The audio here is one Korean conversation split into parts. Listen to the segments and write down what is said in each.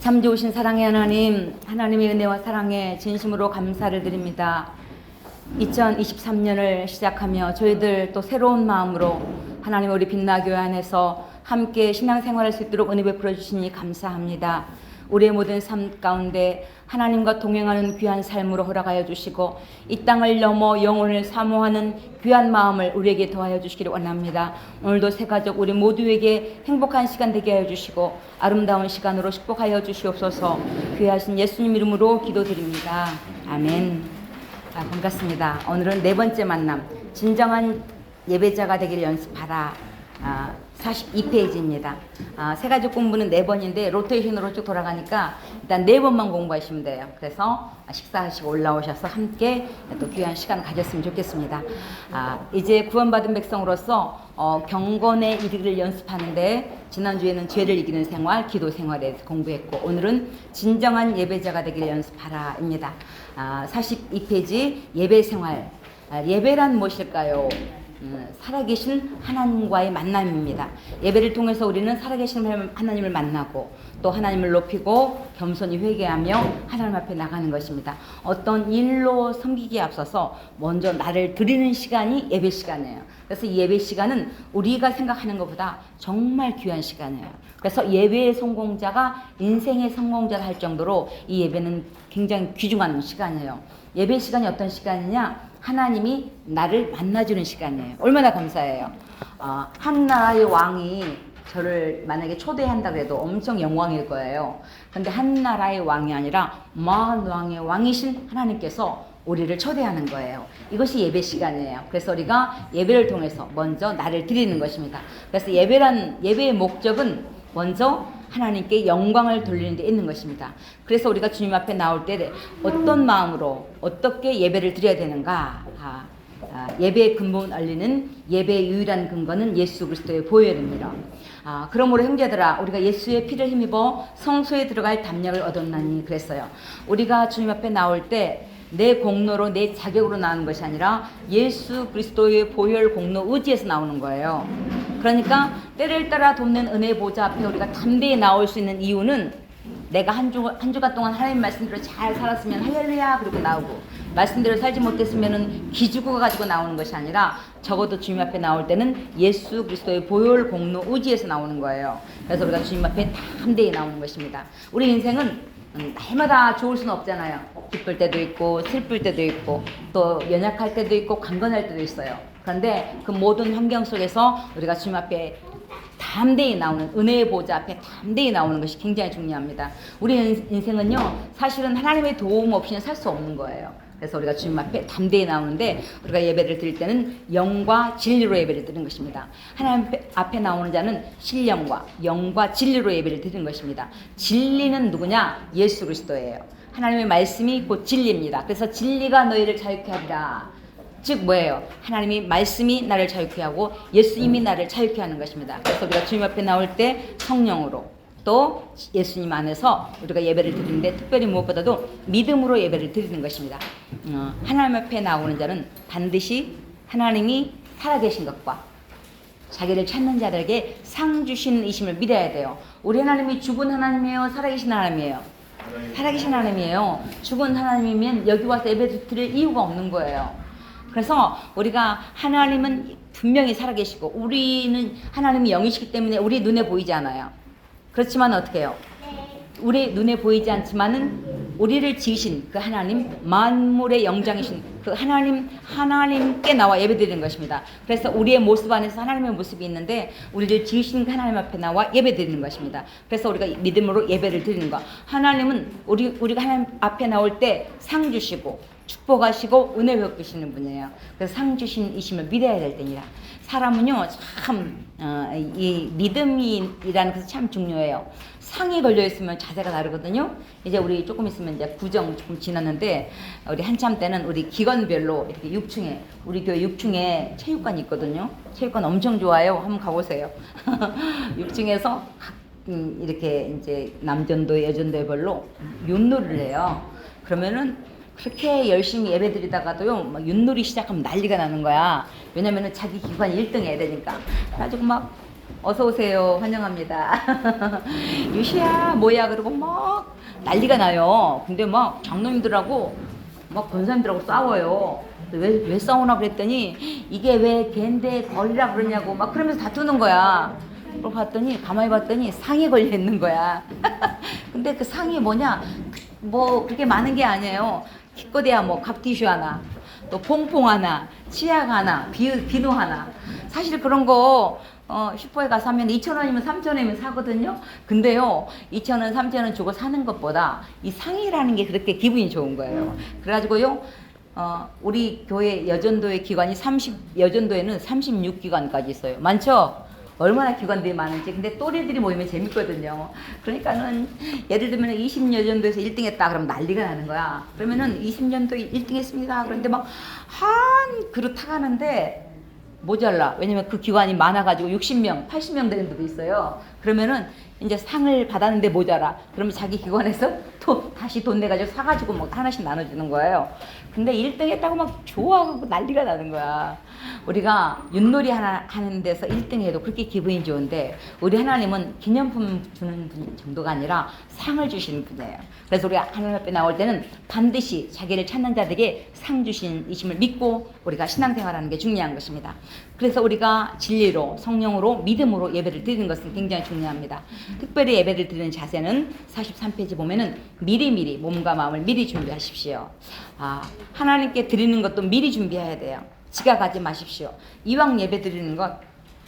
참 좋으신 사랑의 하나님, 하나님의 은혜와 사랑에 진심으로 감사를 드립니다. 2023년을 시작하며 저희들 또 새로운 마음으로 하나님 우리 빛나교회 안에서 함께 신앙생활할 수 있도록 은혜 베풀어 주시니 감사합니다. 우리의 모든 삶 가운데 하나님과 동행하는 귀한 삶으로 허락하여 주시고 이 땅을 넘어 영혼을 사모하는 귀한 마음을 우리에게 더하여 주시기를 원합니다. 오늘도 새가족 우리 모두에게 행복한 시간 되게 하여 주시고 아름다운 시간으로 축복하여 주시옵소서. 귀하신 예수님 이름으로 기도드립니다. 아멘. 반갑습니다. 오늘은 네 번째 만남, 진정한 예배자가 되기를 연습하라. 42페이지입니다. 새가족 공부는 4번인데 로테이션으로 쭉 돌아가니까 일단 4번만 공부하시면 돼요. 그래서 식사하시고 올라오셔서 함께 또 귀한 시간 가졌으면 좋겠습니다. 이제 구원받은 백성으로서 경건에 이르기를 연습하는데 지난주에는 죄를 이기는 생활, 기도 생활에 대해서 공부했고 오늘은 진정한 예배자가 되기를 연습하라입니다. 42페이지 예배 생활. 예배란 무엇일까요? 살아계신 하나님과의 만남입니다. 예배를 통해서 우리는 살아계신 하나님을 만나고 또 하나님을 높이고 겸손히 회개하며 하나님 앞에 나가는 것입니다. 어떤 일로 섬기기에 앞서서 먼저 나를 드리는 시간이 예배 시간이에요. 그래서 이 예배 시간은 우리가 생각하는 것보다 정말 귀한 시간이에요. 그래서 예배의 성공자가 인생의 성공자를 할 정도로 이 예배는 굉장히 귀중한 시간이에요. 예배 시간이 어떤 시간이냐? 하나님이 나를 만나주는 시간이에요. 얼마나 감사해요. 한 나라의 왕이 저를 만약에 초대한다 그래도 엄청 영광일 거예요. 근데 한 나라의 왕이 아니라 만 왕의 왕이신 하나님께서 우리를 초대하는 거예요. 이것이 예배 시간이에요. 그래서 우리가 예배를 통해서 먼저 나를 드리는 것입니다. 그래서 예배의 목적은 먼저 하나님께 영광을 돌리는 데 있는 것입니다. 그래서 우리가 주님 앞에 나올 때 어떤 마음으로 어떻게 예배를 드려야 되는가? 예배의 근본 알리는 예배의 유일한 근거는 예수 그리스도의 보혈입니다. 그러므로 형제들아 우리가 예수의 피를 힘입어 성소에 들어갈 담력을 얻었나니 그랬어요. 우리가 주님 앞에 나올 때 내 공로로 내 자격으로 나오는 것이 아니라 예수 그리스도의 보혈 공로 의지에서 나오는 거예요. 그러니까 때를 따라 돕는 은혜 보좌 앞에 우리가 담대히 나올 수 있는 이유는 내가 한 주간 동안 하나님 말씀대로 잘 살았으면 할렐루야 그러고 나오고 말씀대로 살지 못했으면 기죽어 가지고 나오는 것이 아니라 적어도 주님 앞에 나올 때는 예수 그리스도의 보혈 공로 의지에서 나오는 거예요. 그래서 우리가 주님 앞에 담대히 나오는 것입니다. 우리 인생은 날마다 좋을 수는 없잖아요. 기쁠 때도 있고 슬플 때도 있고 또 연약할 때도 있고 강건할 때도 있어요. 그런데 그 모든 환경 속에서 우리가 주님 앞에 담대히 나오는 은혜의 보좌 앞에 담대히 나오는 것이 굉장히 중요합니다. 우리 인생은요 사실은 하나님의 도움 없이는 살 수 없는 거예요. 그래서 우리가 주님 앞에 담대히 나오는데 우리가 예배를 드릴 때는 영과 진리로 예배를 드리는 것입니다. 하나님 앞에 나오는 자는 신령과 영과 진리로 예배를 드리는 것입니다. 진리는 누구냐? 예수 그리스도예요. 하나님의 말씀이 곧 진리입니다. 그래서 진리가 너희를 자유케 하리라. 즉 뭐예요? 하나님이 말씀이 나를 자유케 하고 예수님이 나를 자유케 하는 것입니다. 그래서 우리가 주님 앞에 나올 때 성령으로 또 예수님 안에서 우리가 예배를 드리는데 특별히 무엇보다도 믿음으로 예배를 드리는 것입니다. 하나님 앞에 나오는 자는 반드시 하나님이 살아계신 것과 자기를 찾는 자들에게 상 주시는 이심을 믿어야 돼요. 우리 하나님이 죽은 하나님이에요? 살아계신 하나님이에요? 살아계신 하나님이에요. 죽은 하나님이면 여기 와서 예배 드릴 이유가 없는 거예요. 그래서 우리가 하나님은 분명히 살아계시고 우리는 하나님이 영이시기 때문에 우리 눈에 보이지 않아요. 그렇지만 어떻게 해요? 우리 눈에 보이지 않지만은 우리를 지으신 그 하나님, 만물의 영장이신 그 하나님께 나와 예배드리는 것입니다. 그래서 우리의 모습 안에서 하나님의 모습이 있는데 우리를 지으신 그 하나님 앞에 나와 예배드리는 것입니다. 그래서 우리가 믿음으로 예배를 드리는 것. 하나님은 우리가 하나님 앞에 나올 때 상 주시고 축복하시고 은혜 베푸시는 분이에요. 그래서 상 주신 이심을 믿어야 될 때니라. 사람은요 참 이 믿음이라는 것이 참 중요해요. 상이 걸려 있으면 자세가 다르거든요. 이제 우리 조금 있으면 이제 구정 조금 지났는데 우리 한참 때는 우리 기관별로 이렇게 6층에 우리 교회 6층에 체육관이 있거든요. 체육관 엄청 좋아요. 한번 가보세요. 6층에서 이렇게 이제 남전도 여전도별로 윷놀이를 해요. 그러면은 그렇게 열심히 예배 드리다가도요, 막 윷놀이 시작하면 난리가 나는 거야. 왜냐면은 자기 기관 1등 해야 되니까. 그래가지고 막 어서 오세요. 환영합니다. 유시야, 뭐야? 그러고 막 난리가 나요. 근데 막 장로님들하고 막 권사님들하고 싸워요. 왜 싸우나 그랬더니 이게 왜 걘데 벌이라 그러냐고 막 그러면서 다투는 거야. 그걸 봤더니 가만히 봤더니 상에 걸려 있는 거야. 근데 그 상이 뭐냐? 뭐 그렇게 많은 게 아니에요. 기껏해야 뭐 갑티슈 하나, 또 퐁퐁 하나, 치약 하나, 비누 하나. 사실 그런 거 슈퍼에 가서 사면 2,000원이면 3,000원이면 사거든요. 근데요, 2,000원, 3,000원 주고 사는 것보다 이 상이라는 게 그렇게 기분이 좋은 거예요. 그래가지고요, 우리 교회 여전도의 기관이 여전도에는 36기관까지 있어요. 많죠? 얼마나 기관들이 많은지. 근데 또래들이 모이면 재밌거든요. 그러니까는 예를 들면 20여전도에서 1등 했다 그러면 난리가 나는 거야. 그러면은 20년도에 1등 했습니다. 그런데 막 한 그릇 타가는데 모자라. 왜냐면 그 기관이 많아가지고 60명, 80명 되는 데도 있어요. 그러면은 이제 상을 받았는데 모자라. 그러면 자기 기관에서 또 다시 돈 내가지고 사가지고 뭐 하나씩 나눠주는 거예요. 근데 1등 했다고 막 좋아하고 난리가 나는 거야. 우리가 윷놀이 하는 데서 1등 해도 그렇게 기분이 좋은데 우리 하나님은 기념품 주는 분 정도가 아니라 상을 주시는 분이에요. 그래서 우리가 하나님 앞에 나올 때는 반드시 자기를 찾는 자들에게 상 주신 이심을 믿고 우리가 신앙생활하는 게 중요한 것입니다. 그래서 우리가 진리로 성령으로 믿음으로 예배를 드리는 것은 굉장히 중요합니다. 특별히 예배를 드리는 자세는 43페이지 보면은 미리미리 몸과 마음을 미리 준비하십시오. 하나님께 드리는 것도 미리 준비해야 돼요. 지각하지 마십시오. 이왕 예배 드리는 것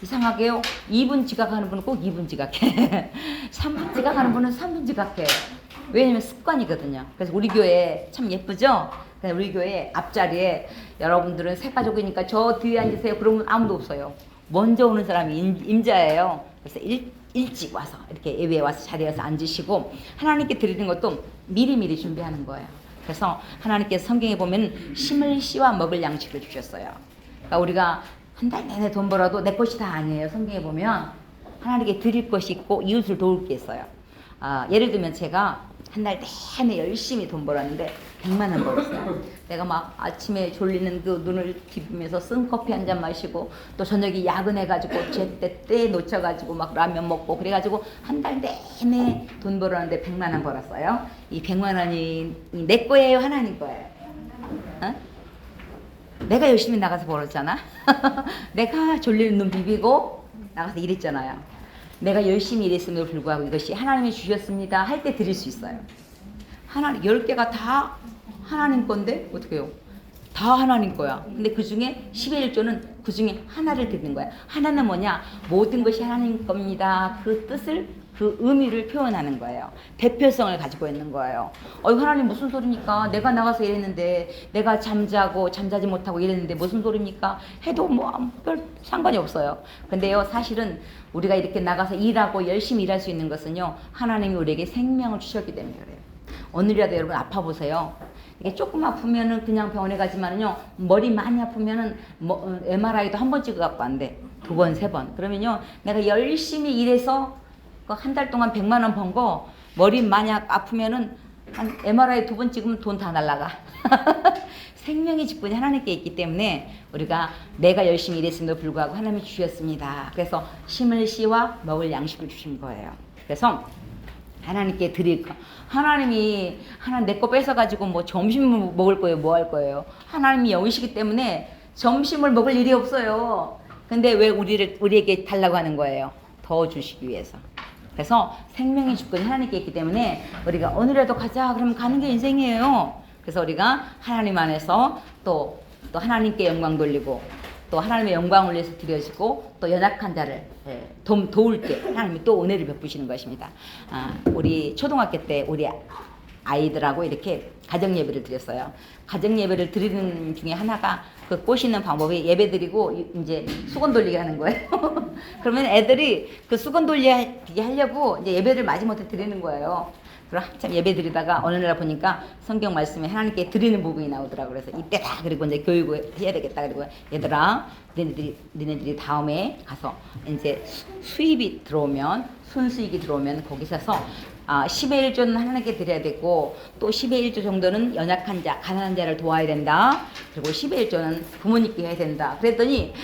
이상하게요. 2분 지각하는 분은 꼭 2분 지각해. 3분 지각하는 분은 3분 지각해. 왜냐면 습관이거든요. 그래서 우리 교회 참 예쁘죠? 우리 교회 앞자리에 여러분들은 새 가족이니까 저 뒤에 앉으세요. 그러면 아무도 없어요. 먼저 오는 사람이 임자예요. 그래서 일찍 와서 이렇게 예배에 와서 자리에 와서 앉으시고 하나님께 드리는 것도 미리미리 준비하는 거예요. 그래서 하나님께서 성경에 보면 심을 씨와 먹을 양식을 주셨어요. 그러니까 우리가 한 달 내내 돈 벌어도 내 것이 다 아니에요. 성경에 보면 하나님께 드릴 것이 있고 이웃을 도울 게 있어요. 예를 들면 제가 한 달 내내 열심히 돈 벌었는데 100만 원 벌었어요. 내가 막 아침에 졸리는 그 눈을 비비면서 쓴 커피 한 잔 마시고 또 저녁에 야근해가지고 제때 때에 놓쳐가지고 막 라면 먹고 그래가지고 한 달 내내 돈 벌었는데 100만 원 벌었어요. 이 100만 원이 내 거예요, 하나님 거예요? 내가 열심히 나가서 벌었잖아. 내가 졸리는 눈 비비고 나가서 일했잖아요. 내가 열심히 일했음에도 불구하고 이것이 하나님이 주셨습니다 할 때 드릴 수 있어요. 하나님 10개가 다 하나님 건데 어떻게 해요? 다 하나님 거야. 근데 그 중에 10의 1조는 그 중에 하나를 드리는 거야. 하나는 뭐냐? 모든 것이 하나님 겁니다. 그 뜻을 그 의미를 표현하는 거예요. 대표성을 가지고 있는 거예요. 하나님 무슨 소리입니까? 내가 나가서 일했는데 내가 잠자지 못하고 일했는데 무슨 소리입니까? 해도 뭐 별 상관이 없어요. 근데요 사실은 우리가 이렇게 나가서 일하고 열심히 일할 수 있는 것은요 하나님이 우리에게 생명을 주셨기 때문에 그래요. 오늘이라도 여러분 아파 보세요. 이게 조금 아프면은 그냥 병원에 가지만은요 머리 많이 아프면은 MRI도 한 번 찍어갖고 안 돼. 2번, 3번. 그러면요 내가 열심히 일해서 한 달 동안 100만 원 번 거 머리 만약 아프면은 한 MRI 2번 찍으면 돈 다 날라가. 생명의 직분이 하나님께 있기 때문에 우리가 내가 열심히 일했음에도 불구하고 하나님이 주셨습니다. 그래서 심을 씨와 먹을 양식을 주신 거예요. 그래서 하나님께 드릴 거. 하나님이 내 거 뺏어가지고 뭐 점심을 먹을 거예요? 뭐 할 거예요? 하나님이 영이시기 때문에 점심을 먹을 일이 없어요. 근데 왜 우리에게 달라고 하는 거예요? 더 주시기 위해서. 그래서 생명의 주권이 하나님께 있기 때문에 우리가 오늘이라도 가자 그러면 가는 게 인생이에요. 그래서 우리가 하나님 안에서 또 하나님께 영광 돌리고 또 하나님의 영광을 위해서 드려지고 또 연약한 자를 도울 때 하나님이 또 은혜를 베푸시는 것입니다. 우리 초등학교 때 우리 아이들하고 이렇게 가정 예배를 드렸어요. 가정 예배를 드리는 중에 하나가 그 꼬시는 방법이 예배 드리고 이제 수건 돌리기 하는 거예요. 그러면 애들이 그 수건 돌리기 하려고 이제 예배를 마지못해 드리는 거예요. 그럼 한참 예배 드리다가 어느 날 보니까 성경 말씀에 하나님께 드리는 부분이 나오더라고요. 그래서 이때다. 그리고 이제 교육을 해야 되겠다. 그리고 얘들아, 니네들이 다음에 가서 이제 수입이 들어오면, 순수익이 들어오면 거기서 10의 1조는 하나님께 드려야 되고 또 10의 1조 정도는 연약한 자, 가난한 자를 도와야 된다. 그리고 10의 1조는 부모님께 해야 된다. 그랬더니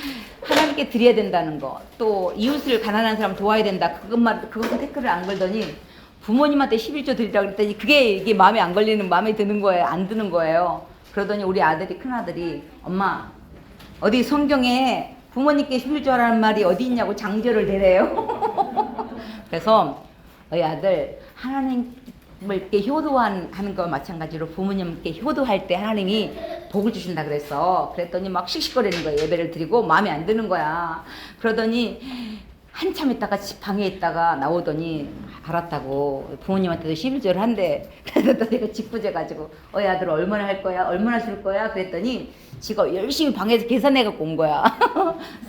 하나님께 드려야 된다는 거, 또 이웃을 가난한 사람 도와야 된다. 그것은 태클을 안 걸더니 부모님한테 11조 드리라고 그랬더니 이게 마음에 드는 거예요. 안 드는 거예요. 그러더니 우리 큰아들이 엄마 어디 성경에 부모님께 11조 하라는 말이 어디 있냐고 장조를 대래요. 그래서 너희 아들 하나님께 효도하는 거 마찬가지로 부모님께 효도할 때 하나님이 복을 주신다 그랬더니 막 씩씩거리는 거예요. 예배를 드리고 마음에 안 드는 거야. 그러더니 한참 있다가 방에 있다가 나오더니 알았다고 부모님한테도 11조를 한대. 그래서 또 내가 짓궂어가지고 어이 아들 얼마나 할 거야? 얼마나 줄 거야? 그랬더니 지가 열심히 방에서 계산해갖고 온 거야.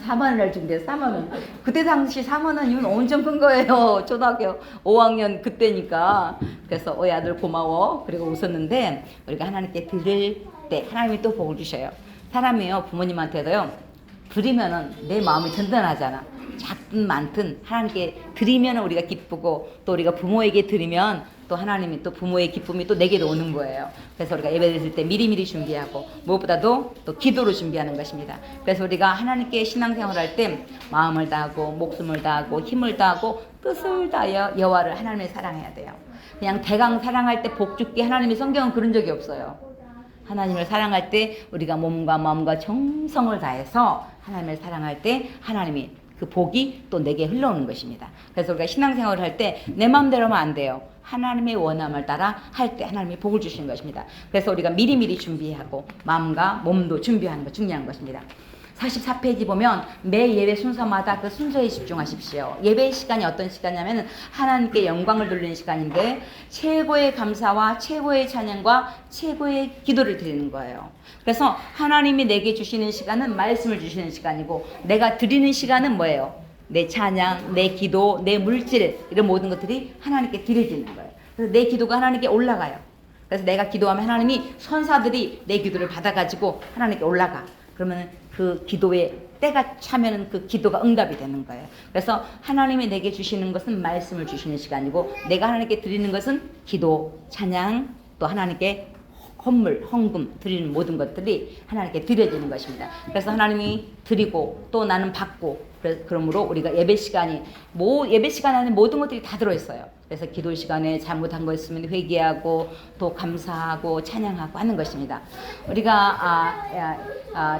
4만 원을 준대. 4만 원. 그때 당시 4만 원이면 엄청 큰 거예요. 초등학교 5학년 그때니까. 그래서 어이 아들 고마워. 그리고 웃었는데 우리가 하나님께 드릴 때 하나님이 또 복을 주셔요. 사람이요 부모님한테도요 드리면은 내 마음이 든든하잖아. 작든 많든 하나님께 드리면 우리가 기쁘고 또 우리가 부모에게 드리면 또 하나님이 또 부모의 기쁨이 또 내게도 오는 거예요. 그래서 우리가 예배 드릴 때 미리미리 준비하고 무엇보다도 또 기도로 준비하는 것입니다. 그래서 우리가 하나님께 신앙생활 할 때 마음을 다하고 목숨을 다하고 힘을 다하고 뜻을 다하여 여호와를 하나님을 사랑해야 돼요. 그냥 대강 사랑할 때 복 줄게 하나님이 성경은 그런 적이 없어요. 하나님을 사랑할 때 우리가 몸과 마음과 정성을 다해서 하나님을 사랑할 때 하나님이 그 복이 또 내게 흘러오는 것입니다. 그래서 우리가 신앙생활을 할 때 내 마음대로 하면 안 돼요. 하나님의 원함을 따라 할 때 하나님이 복을 주시는 것입니다. 그래서 우리가 미리미리 준비하고 마음과 몸도 준비하는 거 중요한 것입니다. 44페이지 보면 매 예배 순서마다 그 순서에 집중하십시오. 예배 시간이 어떤 시간이냐면 하나님께 영광을 돌리는 시간인데 최고의 감사와 최고의 찬양과 최고의 기도를 드리는 거예요. 그래서 하나님이 내게 주시는 시간은 말씀을 주시는 시간이고 내가 드리는 시간은 뭐예요? 내 찬양, 내 기도, 내 물질 이런 모든 것들이 하나님께 드려지는 거예요. 그래서 내 기도가 하나님께 올라가요. 그래서 내가 기도하면 하나님이 천사들이 내 기도를 받아가지고 하나님께 올라가. 그러면 그 기도에 때가 차면은 그 기도가 응답이 되는 거예요. 그래서 하나님이 내게 주시는 것은 말씀을 주시는 시간이고 내가 하나님께 드리는 것은 기도, 찬양, 또 하나님께 헌물, 헌금 드리는 모든 것들이 하나님께 드려지는 것입니다. 그래서 하나님이 드리고 또 나는 받고 그러므로 우리가 예배 시간에 모든 것들이 다 들어있어요. 그래서 기도 시간에 잘못한 거 있으면 회개하고 또 감사하고 찬양하고 하는 것입니다. 우리가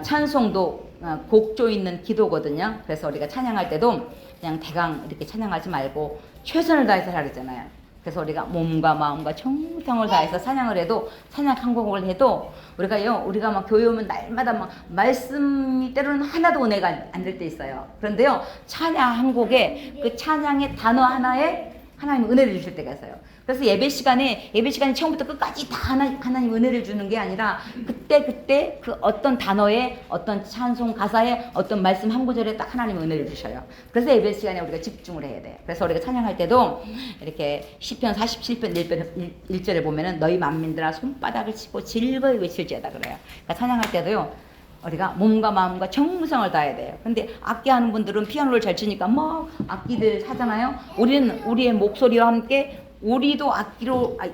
찬송도 곡조 있는 기도거든요. 그래서 우리가 찬양할 때도 그냥 대강 이렇게 찬양하지 말고 최선을 다해서 하잖아요. 그래서 우리가 몸과 마음과 정성을 다해서 찬양을 해도 찬양 한 곡을 해도 우리가 막 교회 오면 날마다 막 말씀이 때로는 하나도 은혜가 안 될 때 있어요. 그런데요 찬양 한 곡에 그 찬양의 단어 하나에 하나님 은혜를 주실 때가 있어요. 그래서 예배 시간에 처음부터 끝까지 다 하나님 은혜를 주는 게 아니라 그때 그 어떤 단어에 어떤 찬송 가사에 어떤 말씀 한 구절에 딱 하나님 은혜를 주셔요. 그래서 예배 시간에 우리가 집중을 해야 돼요. 그래서 우리가 찬양할 때도 이렇게 시편 47편 1절에 보면은 너희 만민들아 손바닥을 치고 즐거이 외칠지어다 그래요. 그러니까 찬양할 때도요. 우리가 몸과 마음과 정성을 다해야 돼요. 근데 악기 하는 분들은 피아노를 잘 치니까 막 악기들 하잖아요. 우리는 우리의 목소리와 함께 우리도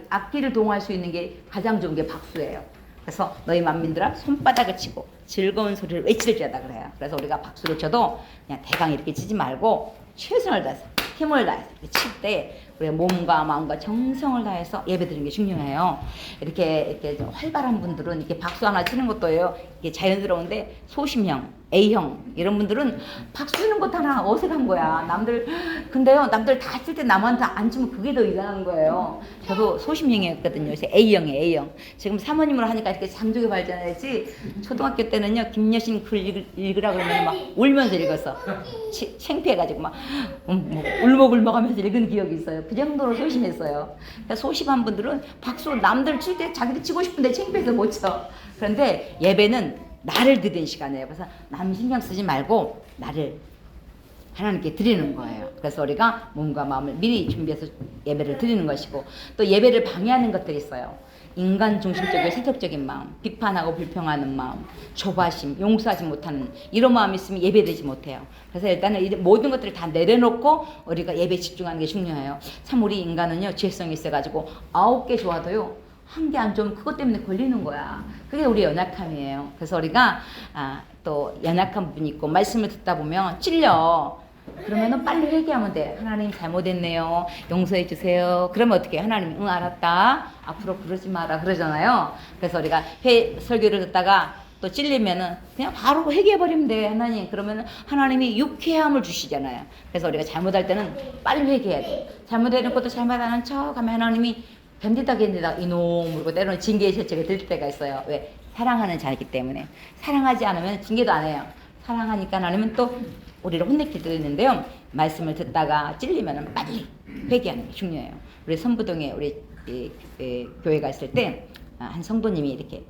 악기를 동화할 수 있는 게 가장 좋은 게 박수예요. 그래서 너희 만민들아 손바닥을 치고 즐거운 소리를 외칠지어다 그래요. 그래서 우리가 박수를 쳐도 그냥 대강 이렇게 치지 말고 최선을 다해서 힘을 다해서 이렇게 칠 때 우리가 몸과 마음과 정성을 다해서 예배드리는 게 중요해요. 이렇게 좀 활발한 분들은 이렇게 박수 하나 치는 것도요. 이게 자연스러운데 소심형, A형 이런 분들은 박수 치는 것 하나 어색한 거야. 근데요 남들 다 칠 때 남한테 안 치면 그게 더 이상한 거예요. 저도 소심형이었거든요. 그래서 A형이에요. A형. 지금 사모님으로 하니까 이렇게 장족이 발전했지. 초등학교 때는요 김여신 글 읽으라 그러면 막 울면서 읽었어. 창피해가지고 막 울먹울먹하면서 읽은 기억이 있어요. 그 정도로 소심했어요. 그러니까 소심한 분들은 박수 남들 칠 때 자기도 치고 싶은데 창피해서 못 쳐. 그런데 예배는 나를 드리는 시간이에요. 그래서 남 신경 쓰지 말고 나를 하나님께 드리는 거예요. 그래서 우리가 몸과 마음을 미리 준비해서 예배를 드리는 것이고 또 예배를 방해하는 것들이 있어요. 인간 중심적이고 세속적인 마음, 비판하고 불평하는 마음, 조바심, 용서하지 못하는 이런 마음이 있으면 예배되지 못해요. 그래서 일단은 이 모든 것들을 다 내려놓고 우리가 예배에 집중하는 게 중요해요. 참 우리 인간은요 죄성이 있어가지고 9개 좋아도요 한 개 안 좋으면 그것 때문에 걸리는 거야. 그게 우리 연약함이에요. 그래서 우리가 또 연약한 부분이 있고 말씀을 듣다 보면 찔려. 그러면은 빨리 회개하면 돼. 하나님 잘못했네요. 용서해 주세요. 그러면 어떻게 해? 하나님 응 알았다. 앞으로 그러지 마라 그러잖아요. 그래서 우리가 설교를 듣다가 또 찔리면은 그냥 바로 회개해 버리면 돼. 하나님 그러면은 하나님이 유쾌함을 주시잖아요. 그래서 우리가 잘못할 때는 빨리 회개해야 돼. 잘못해놓은 것도 잘못하는 척 하면 하나님이 견디다 이놈 그러고 때로는 징계의 실책이 들 때가 있어요. 왜? 사랑하는 자이기 때문에. 사랑하지 않으면 징계도 안 해요. 사랑하니까 하나님은 또 우리를 혼내킬 때도 있는데요. 말씀을 듣다가 찔리면 빨리 회개하는 게 중요해요. 우리 선부동에 우리 교회가 있을 때 한 성도님이 이렇게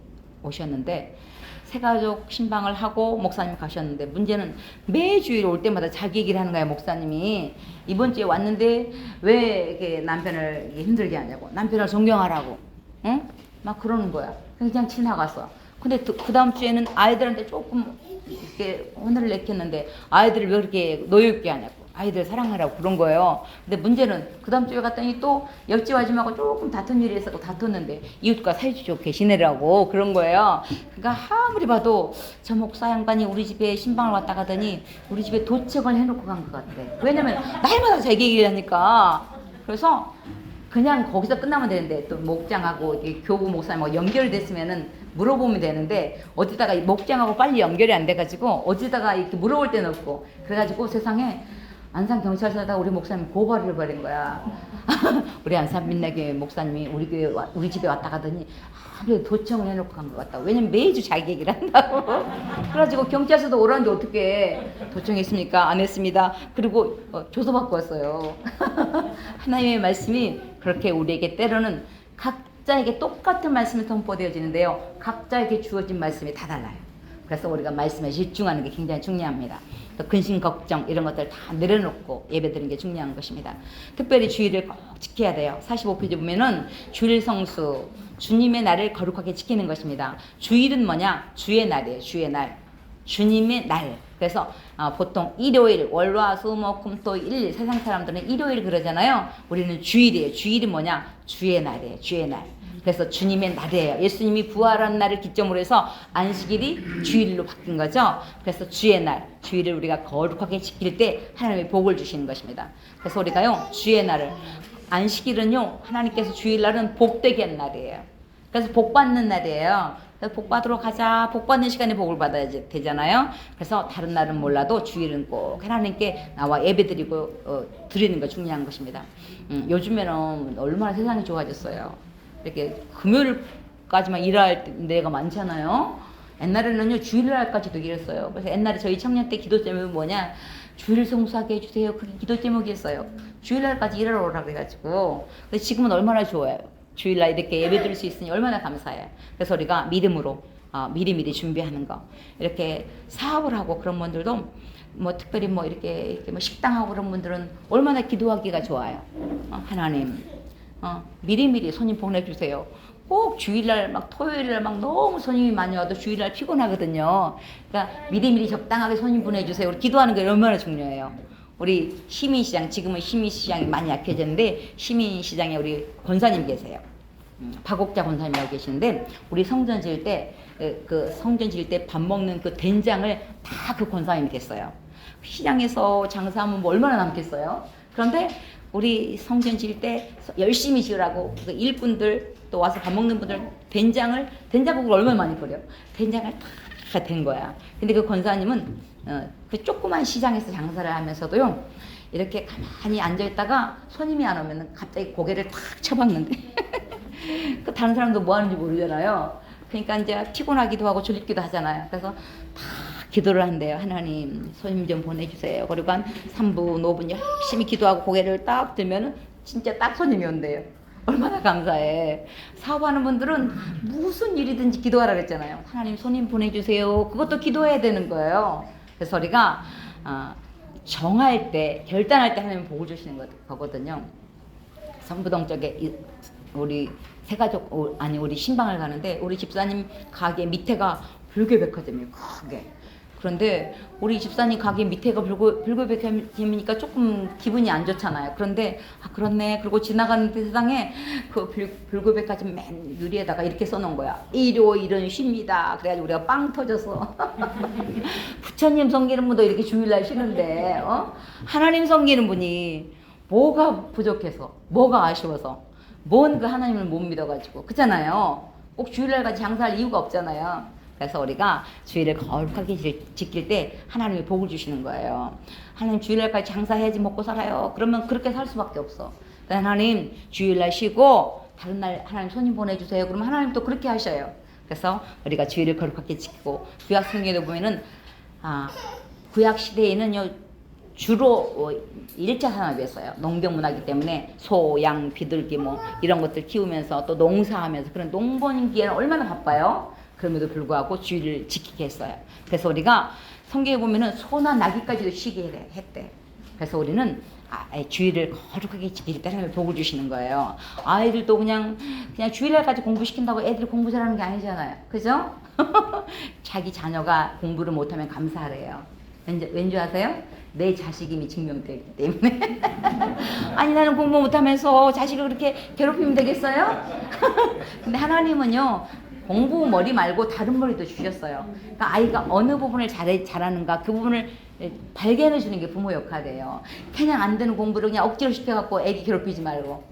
오셨는데 새가족 신방을 하고 목사님 가셨는데 문제는 매주일 올 때마다 자기 얘기를 하는 거예요. 목사님이 이번 주에 왔는데 왜 이렇게 남편을 힘들게 하냐고, 남편을 존경하라고, 응? 막 그러는 거야. 그냥 지나갔어. 근데 그 다음 주에는 아이들한테 조금 이렇게 혼을 내켰는데 아이들을 왜 그렇게 노엽게 하냐고, 아이들 사랑하라고 그런 거예요. 근데 문제는 그 다음 주에 갔더니 또 옆집 아줌마하고 조금 다툰 일이 있어서 다퉜는데 이웃과 사이 좋게 지내라고 그런 거예요. 그러니까 아무리 봐도 저 목사 양반이 우리 집에 신방을 왔다 가더니 우리 집에 도청을 해놓고 간 것 같아. 왜냐면 날마다 자기 얘기를 하니까. 그래서 그냥 거기서 끝나면 되는데 또 목장하고 교구 목사님하고 연결됐으면은 물어보면 되는데 어디다가 목장하고 빨리 연결이 안 돼가지고 어디다가 이렇게 물어볼 데는 없고, 그래가지고 세상에 안산 경찰서에다가 우리 목사님 고발을 해버린 거야. 우리 안산 민나교회 목사님이 우리 집에 왔다 가더니 아무래도 도청을 해놓고 간 것 같다. 왜냐면 매주 자기 얘기를 한다고. 그래가지고 경찰서도 오라는데 어떻게 도청했습니까? 안 했습니다. 그리고 조서받고 왔어요. 하나님의 말씀이 그렇게 우리에게 때로는 각자에게 똑같은 말씀이 선포되어지는데요, 각자에게 주어진 말씀이 다 달라요. 그래서 우리가 말씀에 집중하는 게 굉장히 중요합니다. 또 근심 걱정 이런 것들 다 내려놓고 예배드리는 게 중요한 것입니다. 특별히 주일을 꼭 지켜야 돼요. 45페이지 보면은 주일 성수, 주님의 날을 거룩하게 지키는 것입니다. 주일은 뭐냐? 주의 날이에요. 주의 날, 주님의 날. 그래서 보통 일요일, 월화수목금토일, 세상 사람들은 일요일 그러잖아요. 우리는 주일이에요. 주일이 뭐냐? 주의 날이에요. 주의 날. 그래서 주님의 날이에요. 예수님이 부활한 날을 기점으로 해서 안식일이 주일로 바뀐 거죠. 그래서 주의 날, 주일을 우리가 거룩하게 지킬 때 하나님의 복을 주시는 것입니다. 그래서 우리가요, 주의 날을, 안식일은요, 하나님께서 주일날은 복되게 한 날이에요. 그래서 복 받는 날이에요. 그래서 복 받으러 가자. 복 받는 시간에 복을 받아야 되잖아요. 그래서 다른 날은 몰라도 주일은 꼭 하나님께 나와 예배드리고 드리는 거 중요한 것입니다. 요즘에는 얼마나 세상이 좋아졌어요. 이렇게 금요일까지만 일할 때가 많잖아요. 옛날에는요 주일날까지도 일했어요. 그래서 옛날에 저희 청년 때 기도 제목이 뭐냐, 주일 성수하게 해주세요. 그게 기도 제목이었어요. 주일날까지 일하러 오라 그래가지고. 근데 지금은 얼마나 좋아요. 주일날 이렇게 예배드릴 수 있으니 얼마나 감사해요. 그래서 우리가 믿음으로 미리미리 준비하는 거, 이렇게 사업을 하고 그런 분들도 뭐 특별히 뭐 이렇게 뭐 식당하고 그런 분들은 얼마나 기도하기가 좋아요. 하나님 미리미리 손님 보내주세요. 꼭 주일날 막 토요일날 막 너무 손님이 많이 와도 주일날 피곤하거든요. 그러니까 미리미리 적당하게 손님 보내주세요. 우리 기도하는 게 얼마나 중요해요. 우리 시민시장, 지금은 시민시장이 많이 약해졌는데 시민시장에 우리 권사님 계세요. 박옥자 권사님이라고 계시는데 우리 성전 지을 때 그 성전 지을 때 밥 먹는 그 된장을 다 그 권사님이 됐어요. 시장에서 장사하면 뭐 얼마나 남겠어요. 그런데 우리 성전 지을 때 열심히 지으라고 그 일꾼들 또 와서 밥 먹는 분들 된장국을 얼마나 많이 버려. 된장을 다 된 거야. 근데 그 권사님은 그 조그만 시장에서 장사를 하면서도요, 이렇게 가만히 앉아있다가 손님이 안 오면 갑자기 고개를 탁 쳐박는데 그 다른 사람도 뭐 하는지 모르잖아요. 그러니까 이제 피곤하기도 하고 졸립기도 하잖아요. 그래서 다 기도를 한대요. 하나님 손님 좀 보내주세요. 그리고 한 3분 5분 열심히 기도하고 고개를 딱 들면은 진짜 딱 손님이 온대요. 얼마나 감사해. 사업하는 분들은 무슨 일이든지 기도하라 그랬잖아요. 하나님 손님 보내주세요. 그것도 기도해야 되는 거예요. 그래서 우리가 정할 때, 결단할 때 하나님 복을 주시는 거거든요. 성부동 쪽에 우리 세가족 아니 우리 신방을 가는데 우리 집사님 가게 밑에가 불교백화점이에요. 크게. 그런데 우리 집사님 가게 밑에가 불교백화점이니까 조금 기분이 안 좋잖아요. 그런데 아 그렇네. 그리고 지나가는 세상에 그 불교백화점 맨 유리에다가 이렇게 써놓은 거야. 일요일은 쉽니다. 그래가지고 우리가 빵 터져서 부처님 섬기는 분도 이렇게 주일날 쉬는데 하나님 섬기는 분이 뭐가 부족해서 뭐가 아쉬워서 뭔 그 하나님을 못 믿어가지고 그렇잖아요. 꼭 주일날 같이 장사할 이유가 없잖아요. 그래서 우리가 주일을 거룩하게 지킬 때 하나님이 복을 주시는 거예요. 하나님 주일날까지 장사해야지 먹고 살아요. 그러면 그렇게 살 수밖에 없어. 하나님 주일날 쉬고 다른 날 하나님 손님 보내주세요. 그러면 하나님 또 그렇게 하셔요. 그래서 우리가 주일을 거룩하게 지키고 구약 성경에 보면은 구약 시대에는요 주로 1차 산업이었어요. 농경문화이기 때문에 소, 양, 비둘기 뭐 이런 것들 키우면서 또 농사하면서 그런 농번기에는 얼마나 바빠요. 그럼에도 불구하고 주일을 지키게 했어요. 그래서 우리가 성경에 보면은 소나 나귀까지도 쉬게 했대. 그래서 우리는 주일을 거룩하게 지킬 때 하나님이 복을 주시는 거예요. 아이들도 그냥 주일날까지 공부시킨다고 애들이 공부 잘하는 게 아니잖아요. 그죠? 자기 자녀가 공부를 못하면 감사하래요. 왠지 아세요? 내 자식임이 증명되기 때문에. 아니 나는 공부 못하면서 자식을 그렇게 괴롭히면 되겠어요? 근데 하나님은요 공부 머리 말고 다른 머리도 주셨어요. 그러니까 아이가 어느 부분을 잘하는가 그 부분을 발견해 주는 게 부모 역할이에요. 그냥 안 되는 공부를 그냥 억지로 시켜갖고 애기 괴롭히지 말고.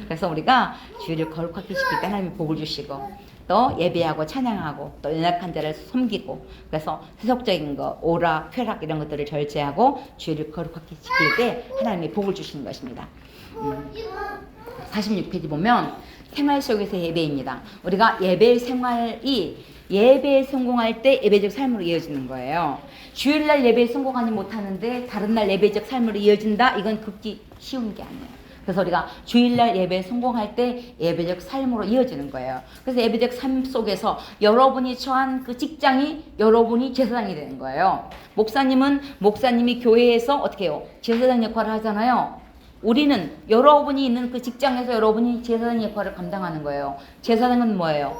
그래서 우리가 주일을 거룩하게 지킬 때 하나님이 복을 주시고 또 예배하고 찬양하고 또 연약한 자를 섬기고 그래서 세속적인 거 오락, 쾌락 이런 것들을 절제하고 주일을 거룩하게 지킬 때 하나님이 복을 주시는 것입니다. 46페이지 보면 생활 속에서 예배입니다. 우리가 예배 생활이 예배에 성공할 때 예배적 삶으로 이어지는 거예요. 주일날 예배에 성공하지 못하는데 다른 날 예배적 삶으로 이어진다? 이건 극히 쉬운 게 아니에요. 그래서 우리가 주일날 예배에 성공할 때 예배적 삶으로 이어지는 거예요. 그래서 예배적 삶 속에서 여러분이 처한 그 직장이 여러분이 제사장이 되는 거예요. 목사님이 교회에서 어떻게 해요? 제사장 역할을 하잖아요. 우리는 여러분이 있는 그 직장에서 여러분이 제사장 역할을 감당하는 거예요. 제사장은 뭐예요?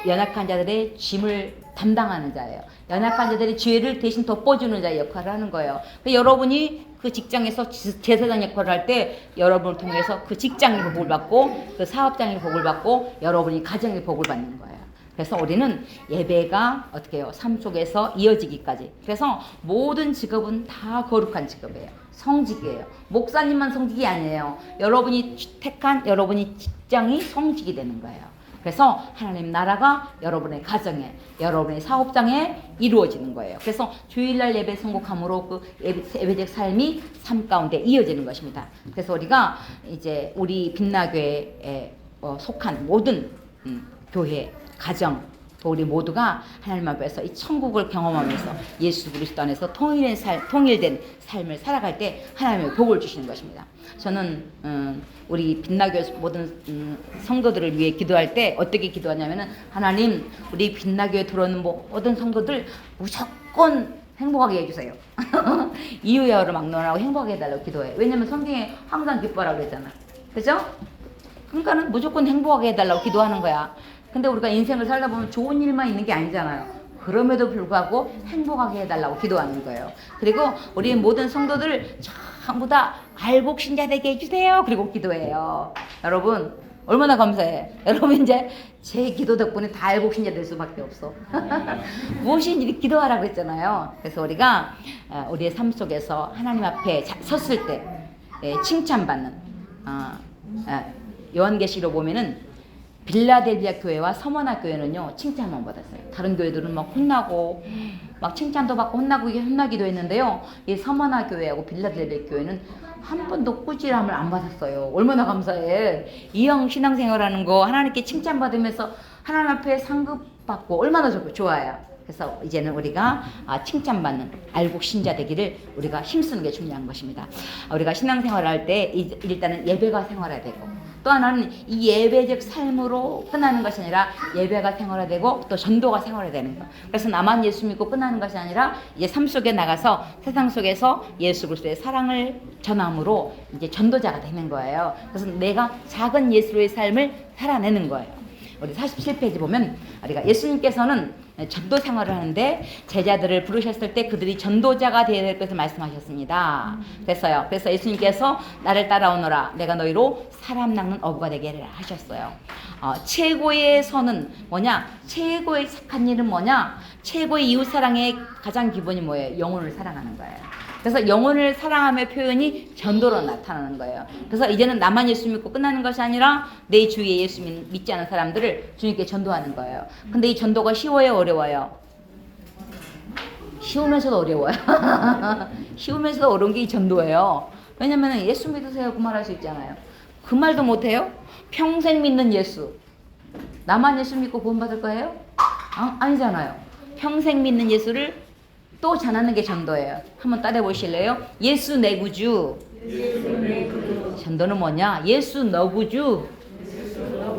연약한 자들의 짐을 담당하는 자예요. 연약한 자들의 죄를 대신 덮어주는 자의 역할을 하는 거예요. 여러분이 그 직장에서 제사장 역할을 할 때 여러분을 통해서 그 직장의 복을 받고 그 사업장의 복을 받고 여러분이 가정의 복을 받는 거예요. 그래서 우리는 예배가 어떻게 해요? 삶 속에서 이어지기까지. 그래서 모든 직업은 다 거룩한 직업이에요. 성직이에요. 목사님만 성직이 아니에요. 여러분이 택한 여러분이 직장이 성직이 되는 거예요. 그래서 하나님 나라가 여러분의 가정에 여러분의 사업장에 이루어지는 거예요. 그래서 주일날 예배 성공함으로 그 예배적 삶이 삶 가운데 이어지는 것입니다. 그래서 우리가 이제 우리 빛나교회에 속한 모든 교회 가정 또 우리 모두가 하나님 앞에서 이 천국을 경험하면서 예수 그리스도 안에서 통일된 삶을 살아갈 때 하나님의 복을 주시는 것입니다. 저는 우리 빛나교회 모든 성도들을 위해 기도할 때 어떻게 기도하냐면은 하나님 우리 빛나교회 들어오는 모든 성도들 무조건 행복하게 해주세요. 이유야로 막론하고 행복하게 해달라고 기도해요. 왜냐면 성경에 항상 기뻐하라고 그랬잖아. 그죠? 그러니까는 무조건 행복하게 해달라고 기도하는 거야. 근데 우리가 인생을 살다 보면 좋은 일만 있는 게 아니잖아요. 그럼에도 불구하고 행복하게 해달라고 기도하는 거예요. 그리고 우리 모든 성도들 전부 다 알복 신자 되게 해주세요. 그리고 기도해요. 여러분 얼마나 감사해. 여러분 이제 제 기도 덕분에 다 알복 신자 될 수밖에 없어. 무엇인지 기도하라고 했잖아요. 그래서 우리가 우리의 삶 속에서 하나님 앞에 섰을 때 칭찬받는 요한계시로 보면은 빌라델비아 교회와 서머나 교회는요 칭찬만 받았어요. 다른 교회들은 막 혼나고 막 칭찬도 받고 혼나기도 했는데요. 이 서머나 교회하고 빌라델비아 교회는 한 번도 꾸지람을 안 받았어요. 얼마나 감사해. 이형 신앙생활하는 거 하나님께 칭찬받으면서 하나님 앞에 상급받고 얼마나 좋아요. 그래서 이제는 우리가 칭찬받는 알복 신자 되기를 우리가 힘쓰는 게 중요한 것입니다. 우리가 신앙생활을 할 때 일단은 예배가 생활해야 되고 또 하나는 이 예배적 삶으로 끝나는 것이 아니라 예배가 생활화되고 또 전도가 생활화되는 거. 그래서 나만 예수 믿고 끝나는 것이 아니라 이제 삶 속에 나가서 세상 속에서 예수 그리스도의 사랑을 전함으로 이제 전도자가 되는 거예요. 그래서 내가 작은 예수로의 삶을 살아내는 거예요. 우리 47페이지 보면 우리가 예수님께서는 전도 생활을 하는데 제자들을 부르셨을 때 그들이 전도자가 되어야 될 것을 말씀하셨습니다. 그래서 예수님께서 나를 따라오너라 내가 너희로 사람 낚는 어부가 되게 하셨어요. 최고의 선은 뭐냐? 최고의 착한 일은 뭐냐? 최고의 이웃사랑의 가장 기본이 뭐예요? 영혼을 사랑하는 거예요. 그래서 영혼을 사랑함의 표현이 전도로 나타나는 거예요. 그래서 이제는 나만 예수 믿고 끝나는 것이 아니라 내 주위에 예수 믿지 않은 사람들을 주님께 전도하는 거예요. 근데 이 전도가 쉬워요, 어려워요? 쉬우면서도 어려워요. 쉬우면서도 어려운 게 이 전도예요. 왜냐면 예수 믿으세요 그 말 할 수 있잖아요. 그 말도 못해요? 평생 믿는 예수. 나만 예수 믿고 구원받을 거예요? 아니잖아요. 평생 믿는 예수를 또 전하는 게 전도예요. 한번 따라해 보실래요? 예수 내 구주. 전도는 뭐냐? 예수 너 구주.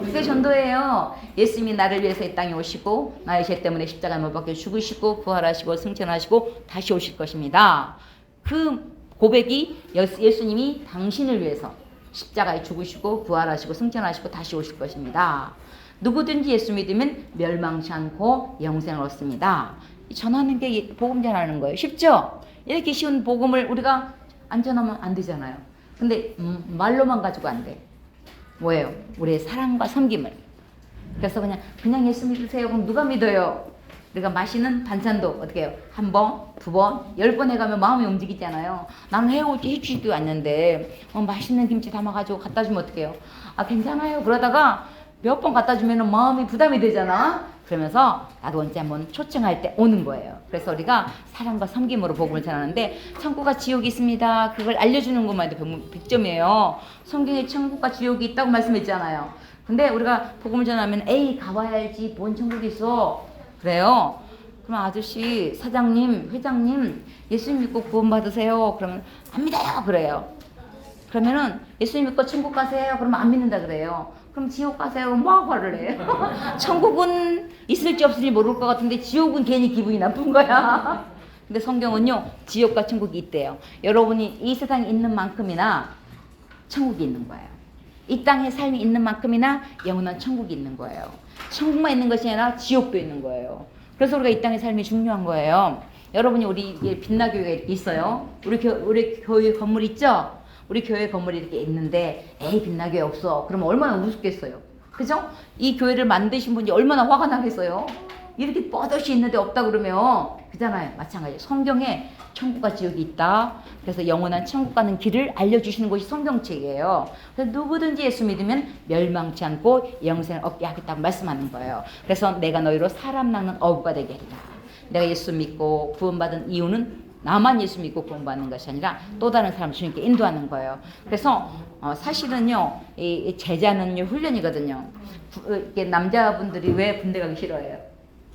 그게 전도예요. 예수님이 나를 위해서 이 땅에 오시고 나의 죄 때문에 십자가에 못 박혀 죽으시고 부활하시고 승천하시고 다시 오실 것입니다. 그 고백이 예수님이 당신을 위해서 십자가에 죽으시고 부활하시고 승천하시고 다시 오실 것입니다. 누구든지 예수 믿으면 멸망치 않고 영생을 얻습니다. 전하는 게 복음 전하는 거예요. 쉽죠? 이렇게 쉬운 복음을 우리가 안 전하면 안 되잖아요. 근데 말로만 가지고 안 돼. 뭐예요? 우리의 사랑과 섬김을. 그래서 그냥 예수 믿으세요. 그럼 누가 믿어요? 우리가 마시는 반찬도 어떻게 해요? 한 번, 두 번, 10번 해가면 마음이 움직이잖아요. 나는 해주지도 않는데 맛있는 김치 담아가지고 갖다 주면 어떡해요? 괜찮아요. 그러다가 몇 번 갖다 주면 마음이 부담이 되잖아. 그러면서 나도 언제 한번 초청할 때 오는 거예요. 그래서 우리가 사랑과 섬김으로 복음을 전하는데 천국과 지옥이 있습니다. 그걸 알려주는 것만 해도 100점이에요. 성경에 천국과 지옥이 있다고 말씀했잖아요. 근데 우리가 복음을 전하면 에이 가봐야지 뭔 천국이 있어. 그래요. 그럼 아저씨, 사장님, 회장님 예수님 믿고 구원 받으세요. 그러면 안 믿어요. 그래요. 그러면은 예수님 믿고 천국 가세요. 그러면 안 믿는다 그래요. 그럼 지옥 가세요. 그럼 막 화를 해요. 천국은 있을지 없을지 모를 것 같은데 지옥은 괜히 기분이 나쁜 거야. 근데 성경은요 지옥과 천국이 있대요. 여러분이 이 세상에 있는 만큼이나 천국이 있는 거예요. 이 땅의 삶이 있는 만큼이나 영원한 천국이 있는 거예요. 천국만 있는 것이 아니라 지옥도 있는 거예요. 그래서 우리가 이 땅의 삶이 중요한 거예요. 여러분이 우리 빛나교회가 이렇게 있어요. 우리 교회 건물 있죠? 우리 교회 건물이 이렇게 있는데 에이 빛나교회 없어. 그러면 얼마나 우습겠어요. 그죠? 이 교회를 만드신 분이 얼마나 화가 나겠어요. 이렇게 뻗어시 있는데 없다 그러면 그잖아요. 마찬가지. 성경에 천국과 지옥이 있다. 그래서 영원한 천국 가는 길을 알려주시는 것이 성경책이에요. 그래서 누구든지 예수 믿으면 멸망치 않고 영생을 얻게 하겠다고 말씀하는 거예요. 그래서 내가 너희로 사람 낚는 어부가 되게 하리라. 내가 예수 믿고 구원받은 이유는 나만 예수 믿고 구원받는 것이 아니라 또 다른 사람 주님께 인도하는 거예요. 그래서 사실은요 이 제자는요 훈련이거든요. 이게 남자분들이 왜 군대 가기 싫어해요?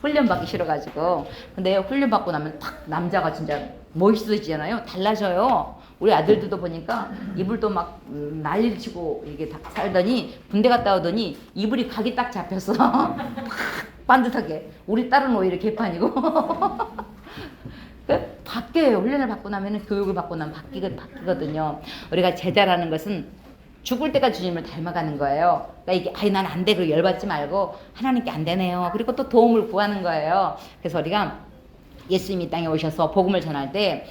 훈련 받기 싫어가지고. 근데 훈련 받고 나면 딱 남자가 진짜 멋있어지잖아요. 달라져요. 우리 아들들도 보니까 이불도 막 난리를 치고 이렇게 살더니 군대 갔다 오더니 이불이 각이 딱 잡혀서 반듯하게. 우리 딸은 오히려 개판이고. 바뀌어요. 훈련을 받고 나면 교육을 받고 나면 바뀌거든요. 우리가 제자라는 것은 죽을 때까지 주님을 닮아가는 거예요. 그러니까 이게 난 안 돼. 그리고 열받지 말고 하나님께 안 되네요. 그리고 또 도움을 구하는 거예요. 그래서 우리가 예수님이 땅에 오셔서 복음을 전할 때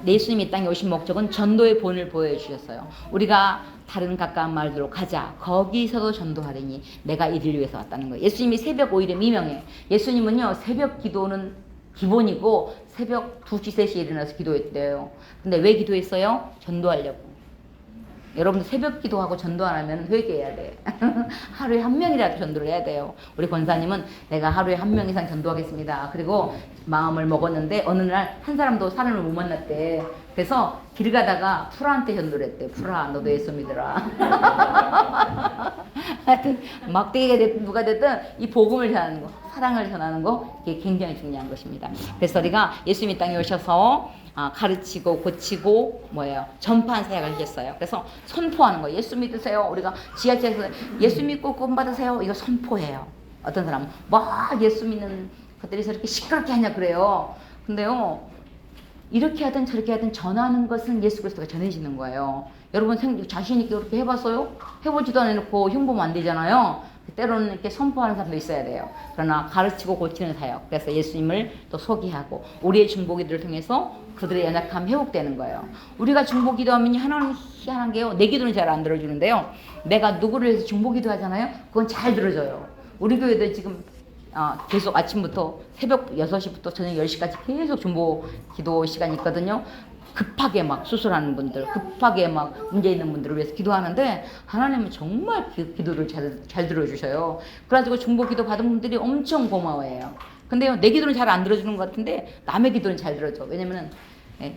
예수님이 땅에 오신 목적은 전도의 본을 보여주셨어요. 우리가 다른 가까운 마을로 가자. 거기서도 전도하리니 내가 이들 위해서 왔다는 거예요. 예수님이 새벽 5일에 미명해. 예수님은요 새벽 기도는 기본이고 새벽 2시 3시에 일어나서 기도했대요. 근데 왜 기도했어요? 전도하려고. 여러분들 새벽 기도하고 전도 안 하면 회개해야 돼. 하루에 한 명이라도 전도를 해야 돼요. 우리 권사님은 내가 하루에 한 명 이상 전도하겠습니다. 그리고 마음을 먹었는데 어느 날 한 사람도 사람을 못 만났대. 그래서 길 가다가 프라한테 전도를 했대. 프라 너도 예수 믿으라. 하여튼 막대기가 됐든 누가 됐든 이 복음을 전하는 거, 사랑을 전하는 거 이게 굉장히 중요한 것입니다. 그래서 우리가 예수님이 땅에 오셔서 가르치고 고치고 뭐예요? 전파한 사역을 하셨어요. 그래서 선포하는 거예요. 예수 믿으세요. 우리가 지하철에서 예수 믿고 구원 받으세요. 이거 선포해요. 어떤 사람은 막 예수 믿는 것들이 저렇게 시끄럽게 하냐 그래요. 근데요, 이렇게 하든 저렇게 하든 전하는 것은 예수 그리스도가 전해지는 거예요. 여러분 자신 있게 그렇게 해봤어요? 해보지도 않아놓고 흉보면 안 되잖아요. 때로는 이렇게 선포하는 사람도 있어야 돼요. 그러나 가르치고 고치는 사역. 그래서 예수님을 또 소개하고 우리의 중보기도를 통해서 그들의 연약함 회복되는 거예요. 우리가 중보기도하면 하나님 희한한 게요. 내 기도는 잘 안 들어주는데요. 내가 누구를 위해서 중보기도 하잖아요. 그건 잘 들어줘요. 우리 교회도 지금 계속 아침부터 새벽 6시부터 저녁 10시까지 계속 중보기도 시간이 있거든요. 급하게 막 수술하는 분들, 급하게 막 문제 있는 분들을 위해서 기도하는데 하나님은 정말 기도를 잘 들어주셔요. 그래가지고 중보기도 받은 분들이 엄청 고마워해요. 근데요, 내 기도는 잘 안 들어주는 것 같은데 남의 기도는 잘 들어줘. 왜냐면은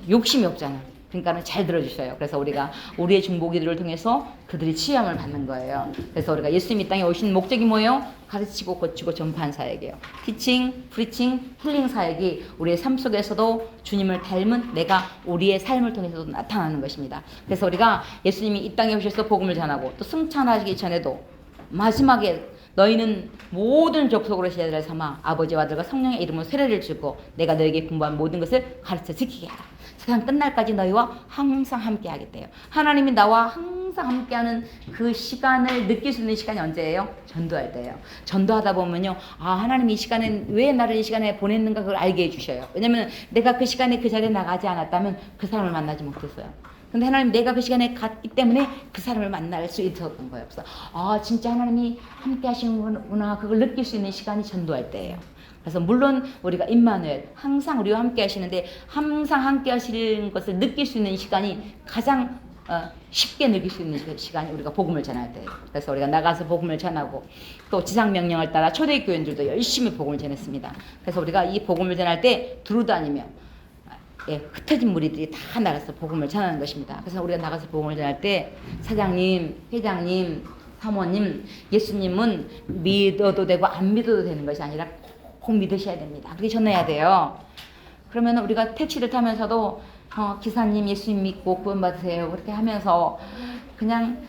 욕심이 없잖아. 그러니까는 잘 들어주셔요. 그래서 우리가 우리의 중보기도를 통해서 그들이 치유함을 받는 거예요. 그래서 우리가 예수님이 땅에 오신 목적이 뭐예요? 가르치고 고치고 전파한 사역이에요. 티칭, 프리칭, 힐링 사역이 우리의 삶 속에서도 주님을 닮은 내가 우리의 삶을 통해서도 나타나는 것입니다. 그래서 우리가 예수님이 이 땅에 오셔서 복음을 전하고 또 승천하시기 전에도 마지막에 너희는 모든 족속으로 제자를 삼아 아버지와 아들과 성령의 이름으로 세례를 주고 내가 너에게 분부한 모든 것을 가르쳐 지키게 하라. 세상 끝날까지 너희와 항상 함께 하겠대요. 하나님이 나와 항상 함께하는 그 시간을 느낄 수 있는 시간이 언제예요? 전도할 때예요. 전도하다 보면요, 하나님이 이 시간에 왜 나를 이 시간에 보냈는가 그걸 알게 해주셔요. 왜냐면 내가 그 시간에 그 자리에 나가지 않았다면 그 사람을 만나지 못했어요. 근데 하나님 내가 그 시간에 갔기 때문에 그 사람을 만날 수 있었던 거예요. 그래서 진짜 하나님이 함께 하시는구나 그걸 느낄 수 있는 시간이 전도할 때예요. 그래서 물론 우리가 임마누엘 항상 우리와 함께 하시는데 항상 함께 하시는 것을 느낄 수 있는 시간이 가장 쉽게 느낄 수 있는 시간이 우리가 복음을 전할 때예요. 그래서 우리가 나가서 복음을 전하고 또 지상 명령을 따라 초대교인들도 열심히 복음을 전했습니다. 그래서 우리가 이 복음을 전할 때 두루다니며 흩어진 무리들이 다 나가서 복음을 전하는 것입니다. 그래서 우리가 나가서 복음을 전할 때 사장님, 회장님, 사모님, 예수님은 믿어도 되고 안 믿어도 되는 것이 아니라 꼭 믿으셔야 됩니다. 그렇게 전해야 돼요. 그러면 우리가 택시를 타면서도 기사님 예수님 믿고 구원 받으세요 그렇게 하면서 그냥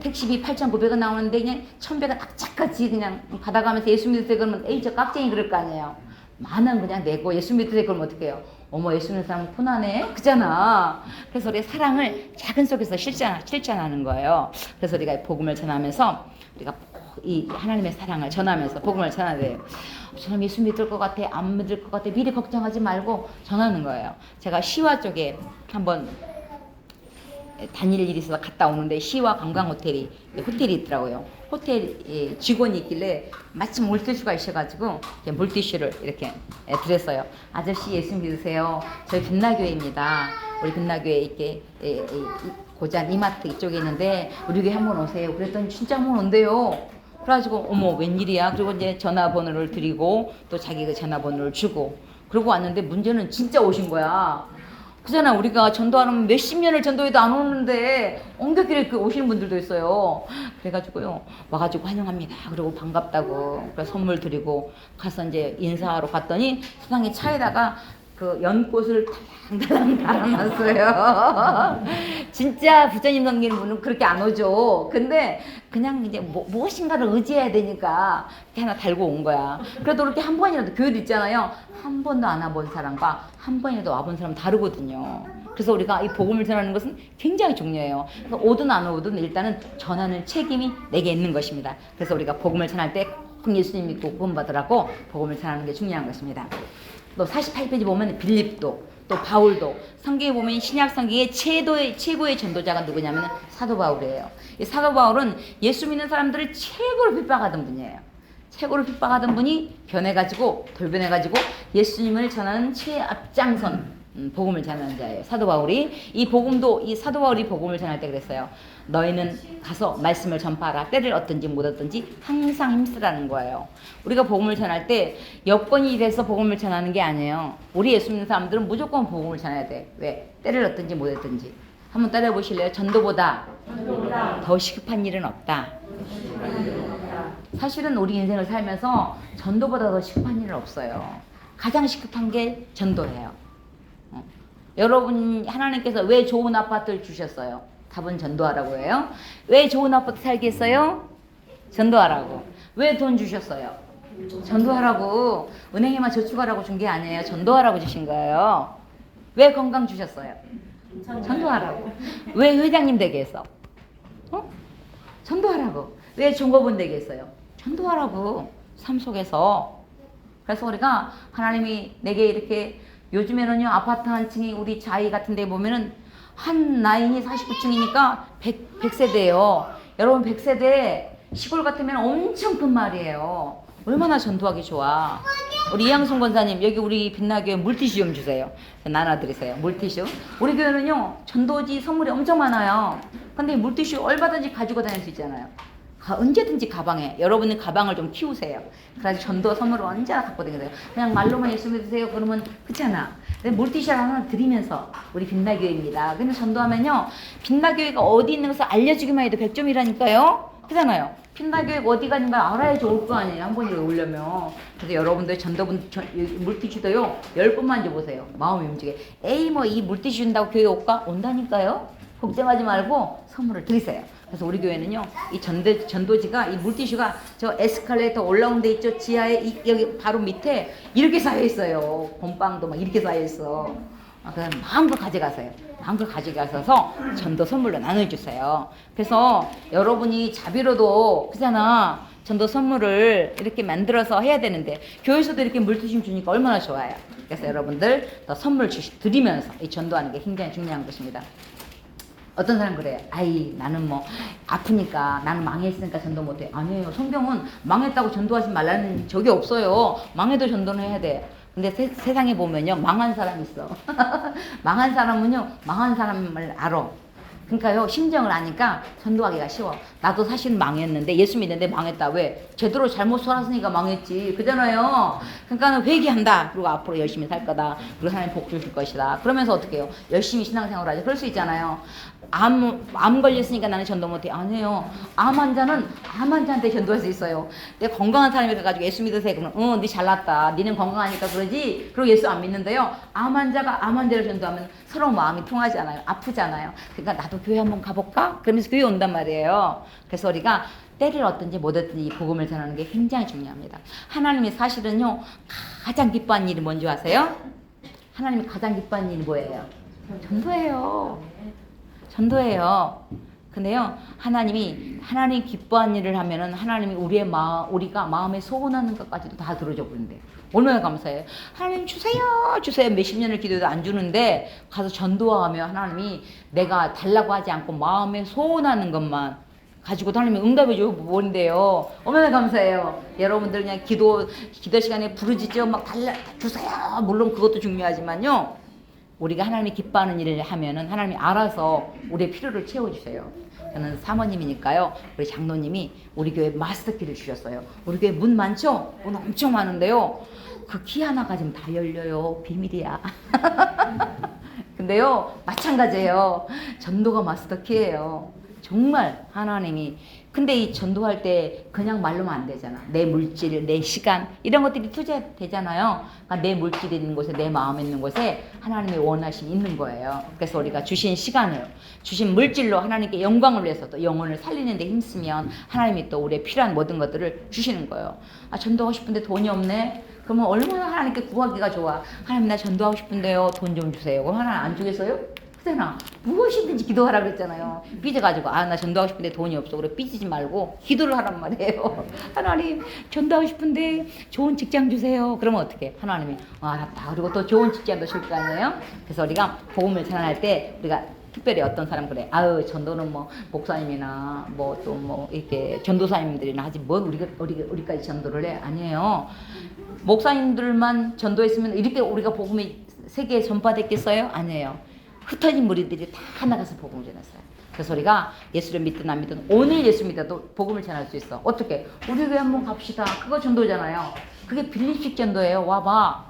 택시비 8,900원 나오는데 그냥 1,100원 악착같이 그냥 받아가면서 예수 믿으세요 그러면 에이 저 깍쟁이 그럴 거 아니에요. 만원 그냥 내고 예수 믿으세요 그러면 어떻게 해요? 어머 예수 믿는 사람은 고난해? 그잖아. 그래서 우리 사랑을 작은 속에서 실천하는 거예요. 그래서 우리가 복음을 전하면서 우리가 이 하나님의 사랑을 전하면서 복음을 전해야 돼요. 저는 예수 믿을 것 같아 안 믿을 것 같아 미리 걱정하지 말고 전하는 거예요. 제가 시와 쪽에 한번 다닐 일이 있어서 갔다 오는데 시와 관광 호텔이 있더라고요. 호텔 직원이 있길래 마침 물티슈가 있어가지고 물티슈를 이렇게 드렸어요. 아저씨 예수 믿으세요. 저희 빛나교회입니다. 우리 빛나교회 이렇게 고잔 이마트 이쪽에 있는데 우리 교회 한번 오세요. 그랬더니 진짜 한번 온대요. 그래가지고 어머 웬일이야. 그리고 이제 전화번호를 드리고 또 자기 그 전화번호를 주고 그러고 왔는데 문제는 진짜 오신 거야. 그잖아. 우리가 전도하면 몇십 년을 전도해도 안 오는데 엉겹길에 오시는 분들도 있어요. 그래가지고요 와가지고 환영합니다. 그리고 반갑다고 그래서 선물 드리고 가서 이제 인사하러 갔더니 세상에 차에다가 그 연꽃을 달랑달랑 달아놨어요. 진짜 부처님 섬기는 분은 그렇게 안 오죠. 근데 그냥 이제 무엇인가를 의지해야 되니까 이렇게 하나 달고 온 거야. 그래도 이렇게 한 번이라도 교회도 있잖아요. 한 번도 안 와본 사람과 한 번이라도 와본 사람 다르거든요. 그래서 우리가 이 복음을 전하는 것은 굉장히 중요해요. 오든 안 오든 일단은 전하는 책임이 내게 있는 것입니다. 그래서 우리가 복음을 전할 때 꼭 예수님 믿고 구원받으라고 복음을 전하는 게 중요한 것입니다. 또 48페이지 보면 빌립도 또 바울도 성경에 보면 신약 성경의 최고의 전도자가 누구냐면 사도 바울이에요. 이 사도 바울은 예수 믿는 사람들을 최고로 핍박하던 분이에요. 최고로 핍박하던 분이 변해가지고 돌변해가지고 예수님을 전하는 최앞장선 복음을 전하는 자예요. 사도 바울이 이 사도 바울이 복음을 전할 때 그랬어요. 너희는 가서 말씀을 전파하라. 때를 얻든지 못 얻든지 항상 힘쓰라는 거예요. 우리가 복음을 전할 때 여건이 돼서 복음을 전하는 게 아니에요. 우리 예수 믿는 사람들은 무조건 복음을 전해야 돼. 왜? 때를 얻든지 못 얻든지. 한번 따라해 보실래요? 전도보다 더 시급한 일은 없다. 사실은 우리 인생을 살면서 전도보다 더 시급한 일은 없어요. 가장 시급한 게 전도예요. 여러분 하나님께서 왜 좋은 아파트를 주셨어요? 답은 전도하라고 해요. 왜 좋은 아파트 살게 했어요? 전도하라고. 왜 돈 주셨어요? 전도하라고. 은행에만 저축하라고 준 게 아니에요. 전도하라고 주신 거예요. 왜 건강 주셨어요? 전도하라고. 왜 회장님 되게 했어? 전도하라고. 왜 종업원 되게 했어요? 전도하라고. 삶 속에서. 그래서 우리가 하나님이 내게 이렇게 요즘에는요 아파트 한 층이 우리 자이 같은 데 보면은 한 라인이 49층이니까 100세대예요. 여러분 100세대 시골 같으면 엄청 큰 말이에요. 얼마나 전도하기 좋아. 우리 이양순 권사님 여기 우리 빛나교회 물티슈 좀 주세요. 나눠드리세요. 물티슈. 우리 교회는요 전도지 선물이 엄청 많아요. 근데 물티슈 얼마든지 가지고 다닐 수 있잖아요. 언제든지 가방에 여러분의 가방을 좀 키우세요. 그래서 전도 선물을 언제나 갖고 다니세요. 그냥 말로만 예수 믿으세요 그러면 그렇잖아. 물티슈를 하나 드리면서 우리 빛나교회입니다. 근데 전도하면요 빛나교회가 어디 있는 것을 알려주기만 해도 100점이라니까요. 그잖아요. 빛나교회가 어디가 있는 걸 알아야지 올 거 아니에요. 한 번이라도 오려면. 그래서 여러분들 전도분 물티슈도요 10번 만져보세요. 마음이 움직여. 에이 뭐 이 물티슈 준다고 교회 올까? 온다니까요. 걱정하지 말고 선물을 드리세요. 그래서 우리 교회는요, 이 전도지가, 이 물티슈가 저 에스컬레이터 올라온 데 있죠? 지하에, 여기 바로 밑에 이렇게 쌓여있어요. 봄빵도 막 이렇게 쌓여있어. 그럼 마음껏 가져가세요. 마음껏 가져가셔서 전도 선물로 나눠주세요. 그래서 여러분이 자비로도, 그잖아. 전도 선물을 이렇게 만들어서 해야 되는데, 교회에서도 이렇게 물티슈 주니까 얼마나 좋아요. 그래서 여러분들 더 선물 드리면서 이 전도하는 게 굉장히 중요한 것입니다. 어떤 사람 그래요. 아이 나는 뭐 아프니까 나는 망했으니까 전도 못해. 아니에요. 성경은 망했다고 전도하지 말라는 적이 없어요. 망해도 전도는 해야 돼. 근데 세상에 보면요 망한 사람 있어. 망한 사람은요 망한 사람을 알아. 그러니까요 심정을 아니까 전도하기가 쉬워. 나도 사실 망했는데 예수 믿는데 망했다. 왜? 제대로 잘못 살았으니까 망했지. 그잖아요. 그러니까 회개한다. 그리고 앞으로 열심히 살 거다. 그리고 하나님 복 주실 것이다. 그러면서 어떻게 해요? 열심히 신앙생활을 하죠. 그럴 수 있잖아요. 암 걸렸으니까 나는 전도 못해. 아니에요. 암 환자한테 전도할 수 있어요. 내가 건강한 사람이 가가지고 예수 믿으세요. 그러면 네 잘났다. 니는 건강하니까 그러지. 그리고 예수 안 믿는데요. 암 환자가 암 환자를 전도하면 서로 마음이 통하잖아요. 아프잖아요. 그러니까 나도 교회 한번 가볼까? 그러면서 교회 온단 말이에요. 그래서 우리가 때를 얻든지 못 얻든지 복음을 전하는 게 굉장히 중요합니다. 하나님이 사실은요 가장 기뻐하는 일이 뭔지 아세요? 하나님이 가장 기뻐하는 일이 뭐예요? 전도예요. 전도예요. 근데요, 하나님 기뻐하는 일을 하면은 하나님이 우리가 마음에 소원하는 것까지도 다 들어줘 버린대요. 얼마나 감사해요. 하나님 주세요, 주세요. 몇십 년을 기도해도 안 주는데 가서 전도하면 하나님이 내가 달라고 하지 않고 마음에 소원하는 것만 가지고 하나님이 응답해 줘 버린대요. 얼마나 감사해요. 여러분들 그냥 기도 시간에 부르짖죠. 막 주세요. 물론 그것도 중요하지만요. 우리가 하나님이 기뻐하는 일을 하면은 하나님이 알아서 우리의 필요를 채워주세요. 저는 사모님이니까요. 우리 장로님이 우리 교회 마스터키를 주셨어요. 우리 교회 문 많죠? 문 엄청 많은데요. 그 키 하나 가지면 다 열려요. 비밀이야. 근데요, 마찬가지예요. 전도가 마스터키예요. 정말 하나님이. 근데 이 전도할 때 그냥 말로만 안 되잖아. 내 물질, 내 시간 이런 것들이 투자되잖아요. 그러니까 내 물질이 있는 곳에 내 마음이 있는 곳에 하나님의 원하심이 있는 거예요. 그래서 우리가 주신 시간을 주신 물질로 하나님께 영광을 위해서 또 영혼을 살리는 데 힘쓰면 하나님이 또 우리의 필요한 모든 것들을 주시는 거예요. 아 전도하고 싶은데 돈이 없네. 그러면 얼마나 하나님께 구하기가 좋아. 하나님 나 전도하고 싶은데요. 돈 좀 주세요. 그럼 하나님 안 주겠어요? 그잖아. 무엇이든지 기도하라 그랬잖아요. 삐져가지고 나 전도하고 싶은데 돈이 없어. 그래 삐지지 말고 기도를 하란 말이에요. 하나님 전도하고 싶은데 좋은 직장 주세요. 그러면 어떻게? 하나님이 알았다. 그리고 또 좋은 직장도 줄 거 아니에요. 그래서 우리가 복음을 전할 때 우리가 특별히 어떤 사람 그래. 전도는 뭐 목사님이나 뭐 또 뭐 이렇게 전도사님들이나 하지 뭘 우리까지 전도를 해? 아니에요. 목사님들만 전도했으면 이렇게 우리가 복음이 세계에 전파됐겠어요? 아니에요. 흩어진 무리들이 다 나가서 복음을 전했어요. 그래서 우리가 예수를 믿든 안 믿든 오늘 예수 믿어도 복음을 전할 수 있어. 어떻게? 우리 교회 한번 갑시다. 그거 전도잖아요. 그게 빌립식 전도예요. 와봐.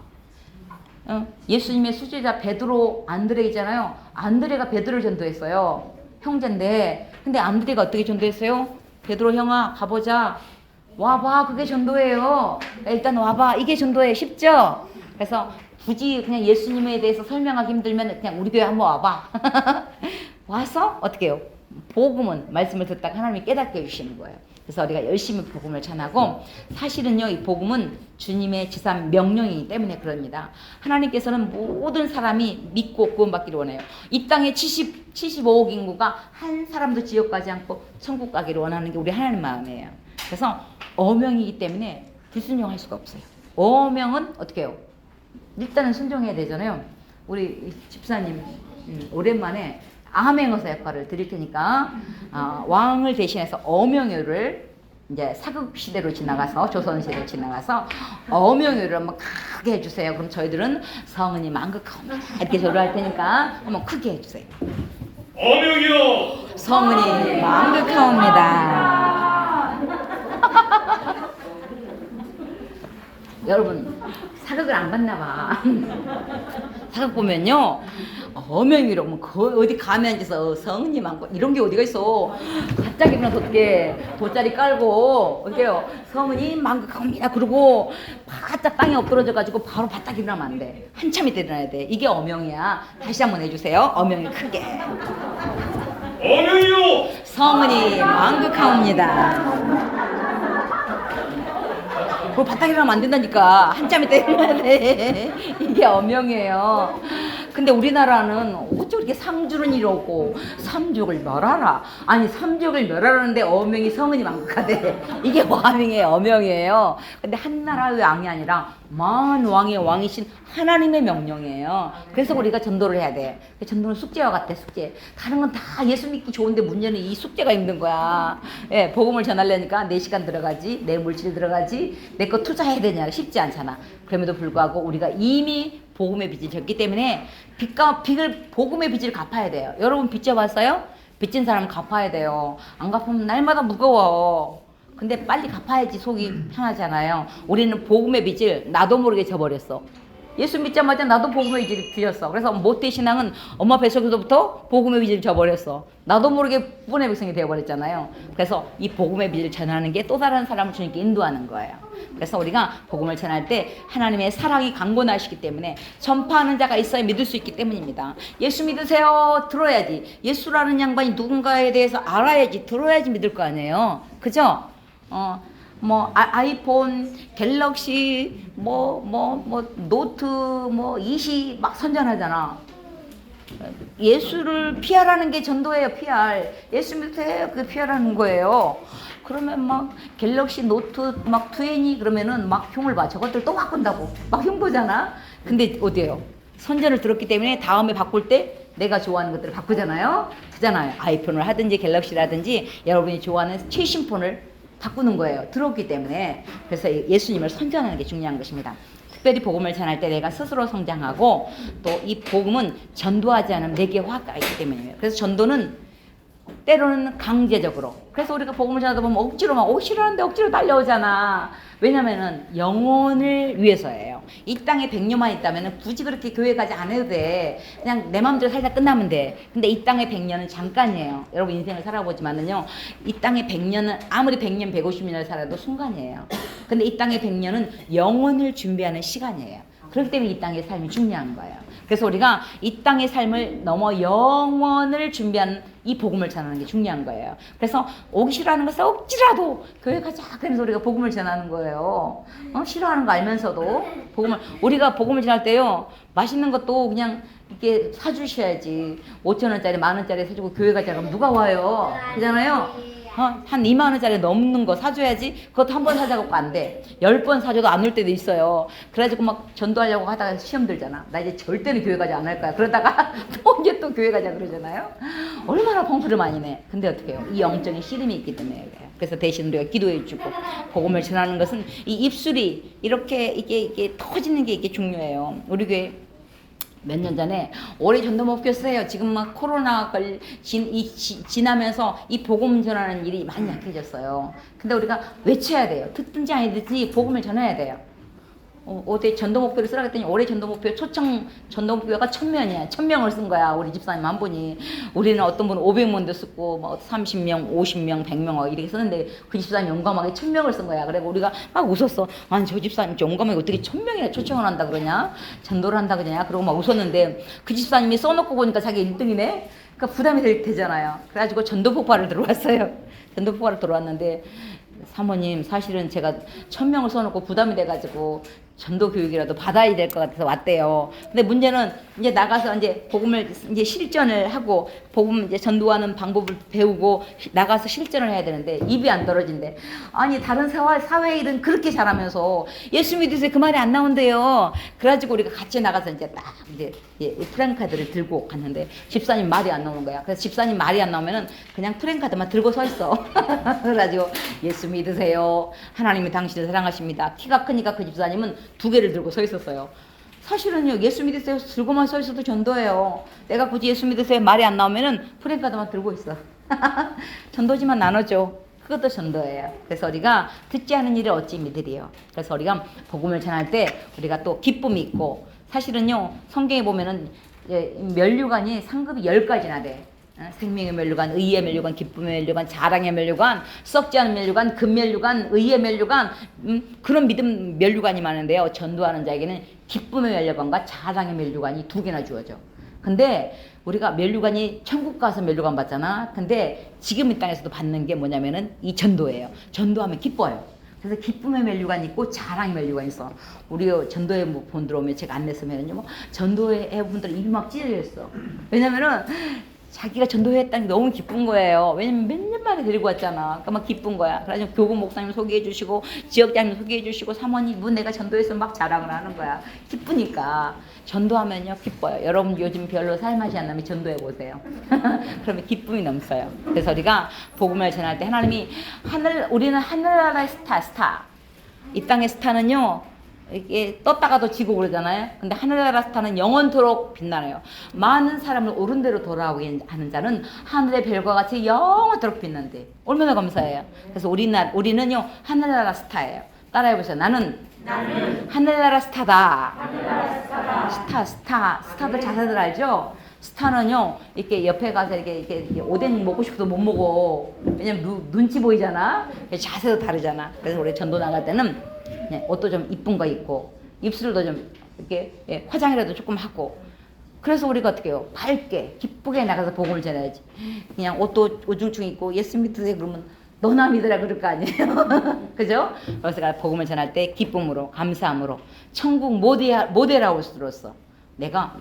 예수님의 수제자 베드로 안드레이잖아요. 안드레가 베드로를 전도했어요. 형제인데. 근데 안드레가 어떻게 전도했어요? 베드로 형아 가보자. 와봐. 그게 전도예요. 일단 와봐. 이게 전도예요. 쉽죠? 그래서 굳이 그냥 예수님에 대해서 설명하기 힘들면 그냥 우리 교회 한번 와봐. 와서 어떻게 해요? 복음은 말씀을 듣다가 하나님이 깨닫게 해주시는 거예요. 그래서 우리가 열심히 복음을 전하고, 사실은요 이 복음은 주님의 지상 명령이기 때문에 그럽니다. 하나님께서는 모든 사람이 믿고 구원받기를 원해요. 이 땅에 75억 인구가 한 사람도 지옥 가지 않고 천국 가기를 원하는 게 우리 하나님 마음이에요. 그래서 어명이기 때문에 불순종할 수가 없어요. 어명은 어떻게 해요? 일단은 순종해야 되잖아요. 우리 집사님 오랜만에 암행어사 역할을 드릴 테니까 왕을 대신해서 어명요를 이제 사극 시대로 지나가서 조선 시대로 지나가서 어명요를 한번 크게 해주세요. 그럼 저희들은 성은이 만극하옵니다 이렇게 조를 테니까 한번 크게 해주세요. 어명이요. 성은이 만극하옵니다. 여러분 사극을 안 봤나 봐. 사극 보면요 어명이로 뭐 어디 가면 앉아서 성은이 많고 이런 게 어디가 있어. 갑자기 그냥 어떻게 돗자리 깔고 어때요? 성은이 만극하옵니다 그러고 바짝 땅에 엎드러져 가지고 바로 바짝 일어나면 안 돼. 한참 있다 일어나야 돼. 이게 어명이야. 다시 한번 해주세요. 어명이 크게. 어명이요. 성은이 만극하옵니다. 그걸 바닥에 일어나면 안 된다니까. 한참이 때려야 돼. 이게 어명이에요. 근데 우리나라는 어쩜 이렇게 상주는 이러고 삼족을 멸하라. 아니 삼족을 멸하라는데 어명이 성은이 만극하대. 이게 왕의 어명이에요. 근데 한 나라의 왕이 아니라 만 왕의 왕이신 하나님의 명령이에요. 그래서 우리가 전도를 해야 돼. 전도는 숙제와 같아. 숙제. 다른 건 다 예수 믿기 좋은데 문제는 이 숙제가 힘든 거야. 예, 복음을 전하려니까 내 시간 들어가지, 내 물질 들어가지, 내 거 투자해야 되냐 쉽지 않잖아. 그럼에도 불구하고 우리가 이미 복음의 빚을 졌기 때문에 빚을 복음의 빚을 갚아야 돼요. 여러분 빚 져봤어요? 빚진 사람 갚아야 돼요. 안 갚으면 날마다 무거워. 근데 빨리 갚아야지 속이 편하잖아요. 우리는 복음의 빚을 나도 모르게 져버렸어. 예수 믿자마자 나도 복음의 빚을 빚었어. 그래서 모태신앙은 엄마 뱃속에서부터 복음의 빚을 져버렸어. 나도 모르게 구원의 백성이 되어버렸잖아요. 그래서 이 복음의 빚을 전하는 게 또 다른 사람을 주님께 인도하는 거예요. 그래서 우리가 복음을 전할 때 하나님의 사랑이 강권하시기 때문에 전파하는 자가 있어야 믿을 수 있기 때문입니다. 예수 믿으세요. 들어야지. 예수라는 양반이 누군가에 대해서 알아야지, 들어야지 믿을 거 아니에요. 그죠? 아이폰, 갤럭시, 노트, 20 막 선전하잖아. 예수를 PR하는 게 전도예요, PR. 예수 믿으세요. 그게 PR하는 거예요. 그러면 막 갤럭시 노트 막 20 그러면은 막 흉을 봐. 저것들 또 바꾼다고. 막 흉보잖아. 근데 어디에요? 선전을 들었기 때문에 다음에 바꿀 때 내가 좋아하는 것들을 바꾸잖아요. 그잖아요. 아이폰을 하든지 갤럭시라든지 여러분이 좋아하는 최신 폰을 바꾸는 거예요. 들었기 때문에. 그래서 예수님을 선전하는 게 중요한 것입니다. 특별히 복음을 전할 때 내가 스스로 성장하고 또 이 복음은 전도하지 않으면 내게 화가 있기 때문이에요. 그래서 전도는 때로는 강제적으로. 그래서 우리가 복음을 전하다 보면 억지로 막 싫어하는데 억지로 달려오잖아. 왜냐면은 영혼을 위해서예요. 이 땅에 100년만 있다면 굳이 그렇게 교회 가지 않아도 돼. 그냥 내 마음대로 살다 끝나면 돼. 근데 이 땅의 100년은 잠깐이에요. 여러분 인생을 살아보지만은요. 이 땅의 100년은 아무리 100년, 150년을 살아도 순간이에요. 근데 이 땅의 100년은 영혼을 준비하는 시간이에요. 그렇기 때문에 이 땅의 삶이 중요한 거예요. 그래서 우리가 이 땅의 삶을 넘어 영원을 준비하는 이 복음을 전하는 게 중요한 거예요. 그래서 오기 싫어하는 것을 억지라도 교회 가자 그래서 우리가 복음을 전하는 거예요. 싫어하는 거 알면서도 우리가 복음을 전할 때요 맛있는 것도 그냥 이렇게 사주셔야지. 5,000원짜리 10,000원짜리 사주고 교회 가자 그러면 누가 와요? 그잖아요. 한 2만 원짜리 넘는 거 사줘야지. 그것도 한 번 사자고 안 돼. 10번 사줘도 안 올 때도 있어요. 그래가지고 막 전도하려고 하다가 시험 들잖아. 나 이제 절대로 교회 가지 않을 거야. 그러다가 또 이제 또 교회 가자 그러잖아요. 얼마나 봉투를 많이 내. 근데 어떻게 해요? 이 영적인 씨름이 있기 때문에 그래요. 그래서 대신 우리가 기도해 주고 복음을 전하는 것은 이 입술이 이게 터지는 게 이게 중요해요. 우리 교회 몇 년 전에 오래 전도 못 꼈어요. 지금 막 코로나 지나면서 이 복음 전하는 일이 많이 약해졌어요. 근데 우리가 외쳐야 돼요. 듣든지 아니든지 복음을 전해야 돼요. 어제 전도 목표를 쓰라 했더니 올해 전도 목표 초청 전도 목표가 1000명이야. 1000명을 쓴 거야. 우리 집사님 한 분이. 우리는 어떤 분은 500명도 쓰고 뭐 30명, 50명, 100명 이렇게 썼는데 그 집사님 용감하게 1000명을 쓴 거야. 그래 우리가 막 웃었어. 아니 저 집사님 용감하게 어떻게 1000명이나 초청을 한다 그러냐? 전도를 한다 그러냐? 그러고 막 웃었는데 그 집사님이 써놓고 보니까 자기 1등이네. 그러니까 부담이 되잖아요. 그래가지고 전도 폭발을 들어왔어요. 전도 폭발을 들어왔는데 사모님 사실은 제가 1000명을 써놓고 부담이 돼가지고 전도 교육이라도 받아야 될 것 같아서 왔대요. 근데 문제는 이제 나가서 이제 복음을 이제 실전을 하고 복음 이제 전도하는 방법을 배우고 나가서 실전을 해야 되는데 입이 안 떨어진대. 아니 다른 사회 일은 그렇게 잘하면서 예수 믿으세요 그 말이 안 나온대요. 그래가지고 우리가 같이 나가서 이제 딱 이제 프랭카드를 들고 갔는데 집사님 말이 안 나오는 거야. 그래서 집사님 말이 안 나오면은 그냥 프랭카드만 들고 서 있어. 그래가지고 예수 믿으세요. 하나님이 당신을 사랑하십니다. 키가 크니까 그 집사님은 2개를 들고 서 있었어요. 사실은요 예수 믿으세요 들고만 서 있어도 전도예요. 내가 굳이 예수 믿으세요 말이 안 나오면은 프랭카드만 들고 있어. 전도지만 나눠줘. 그것도 전도예요. 그래서 우리가 듣지 않은 일을 어찌 믿으리요. 그래서 우리가 복음을 전할 때 우리가 또 기쁨이 있고 사실은요 성경에 보면은 면류관이 상급이 10가지나 돼. 생명의 면류관, 의의 면류관, 기쁨의 면류관, 자랑의 면류관, 썩지 않은 면류관, 금면류관, 의의 면류관, 그런 믿음 면류관이 많은데요. 전도하는 자에게는 기쁨의 면류관과 자랑의 면류관이 2개나 주어져. 근데 우리가 면류관이 천국 가서 면류관 받잖아. 근데 지금 이 땅에서도 받는 게 뭐냐면은 이 전도예요. 전도하면 기뻐요. 그래서 기쁨의 면류관이 있고 자랑의 면류관이 있어. 우리 전도회 본 들어오면 제가 안냈으면은요, 뭐 전도회 분들 입이 막 찢어졌어. 왜냐면은 자기가 전도했다는 게 너무 기쁜 거예요. 왜냐면 몇 년 만에 데리고 왔잖아. 그러니까 막 기쁜 거야. 그래서 교구 목사님 소개해 주시고 지역장님 소개해 주시고 사모님 뭐 내가 전도해서 막 자랑을 하는 거야. 기쁘니까. 전도하면요 기뻐요. 여러분 요즘 별로 살맛이 안 나면 전도해 보세요. 그러면 기쁨이 넘쳐요. 그래서 우리가 복음을 전할 때 하나님이 우리는 하늘나라의 스타. 이 땅의 스타는요 이게 떴다가도 지고 그러잖아요. 근데 하늘나라 스타는 영원토록 빛나요. 많은 사람을 옳은 대로 돌아오게 하는 자는 하늘의 별과 같이 영원토록 빛난대. 얼마나 감사해요. 그래서 우리는요 하늘나라 스타예요. 따라해보세요. 나는 하늘나라 스타다. 스타들 자세들 알죠? 스타는요 이렇게 옆에 가서 이렇게 오뎅 먹고 싶어도 못 먹어. 왜냐면 눈치 보이잖아. 자세도 다르잖아. 그래서 우리 전도 나갈 때는 옷도 좀 이쁜 거 입고 입술도 좀 이렇게 화장이라도 조금 하고 그래서 우리가 어떻게 해요? 밝게 기쁘게 나가서 복음을 전해야지. 그냥 옷도 우중충 입고 예수 믿으세요 그러면 너나 믿으라 그럴 거 아니에요. 그죠? 그래서 복음을 전할 때 기쁨으로 감사함으로 천국 모델하우스로서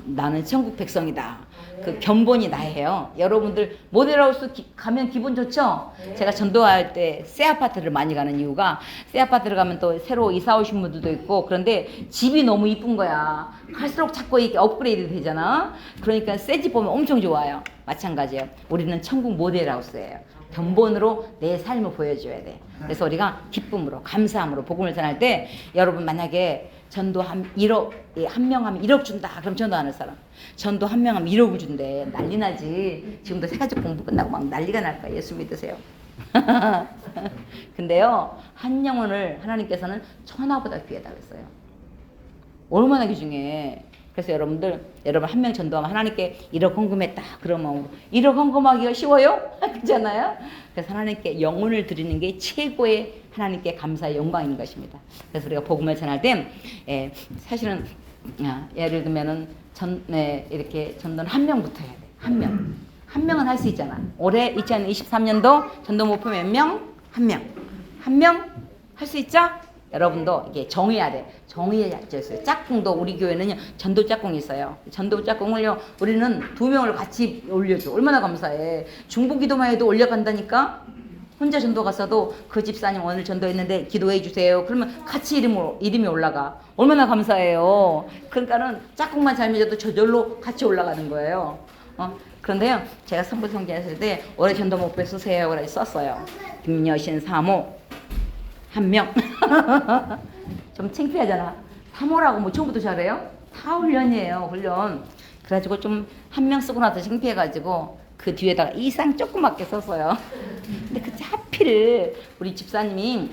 나는 천국 백성이다. 그 견본이 나예요. 여러분들 모델하우스 가면 기분 좋죠? 제가 전도할 때 새 아파트를 많이 가는 이유가 새 아파트를 가면 또 새로 이사 오신 분들도 있고 그런데 집이 너무 이쁜 거야. 갈수록 자꾸 이렇게 업그레이드 되잖아. 그러니까 새 집 보면 엄청 좋아요. 마찬가지예요. 우리는 천국 모델하우스예요. 견본으로 내 삶을 보여줘야 돼. 그래서 우리가 기쁨으로 감사함으로 복음을 전할 때 여러분 만약에 전도 한 명 하면 1억 준다. 그럼 전도하는 사람. 전도 한 명 하면 1억을 준대. 난리 나지. 지금도 새가족 공부 끝나고 막 난리가 날 거야. 예수 믿으세요. 근데요. 한 영혼을 하나님께서는 천하보다 귀하다고 했어요. 얼마나 귀중해. 그래서 여러분 한 명 전도하면 하나님께 1억 헌금했다. 그러면 1억 헌금하기가 쉬워요? 그렇잖아요. 그래서 하나님께 영혼을 드리는 게 최고의 하나님께 감사의 영광인 것입니다. 그래서 우리가 복음을 전할 때 사실은 예를 들면은 이렇게 전도는 한 명부터 해야 돼. 한 명은 할 수 있잖아. 올해 2023년도 전도 목표 몇 명? 한 명 할 수 있죠? 여러분도 이게 정해야 돼. 정해야 있어요. 짝꿍도 우리 교회는요 전도 짝꿍이 있어요. 전도 짝꿍을요 우리는 2명을 같이 올려줘. 얼마나 감사해. 중보기도만 해도 올려간다니까. 혼자 전도 갔어도 그 집사님 오늘 전도했는데 기도해 주세요. 그러면 같이 이름이 올라가. 얼마나 감사해요. 그러니까는 짝꿍만 잘 맺어도 저절로 같이 올라가는 거예요. 그런데요 제가 성부 성기했을 때 올해 전도 목표 쓰세요. 그래 썼어요. 김여신 사모 한 명. 좀 창피하잖아. 사모라고 뭐 처음부터 잘해요? 다 훈련이에요. 훈련. 그래가지고 좀 한 명 쓰고 나서 창피해가지고 그 뒤에다가 이상 조그맣게 썼어요. 근데 그 하필 우리 집사님이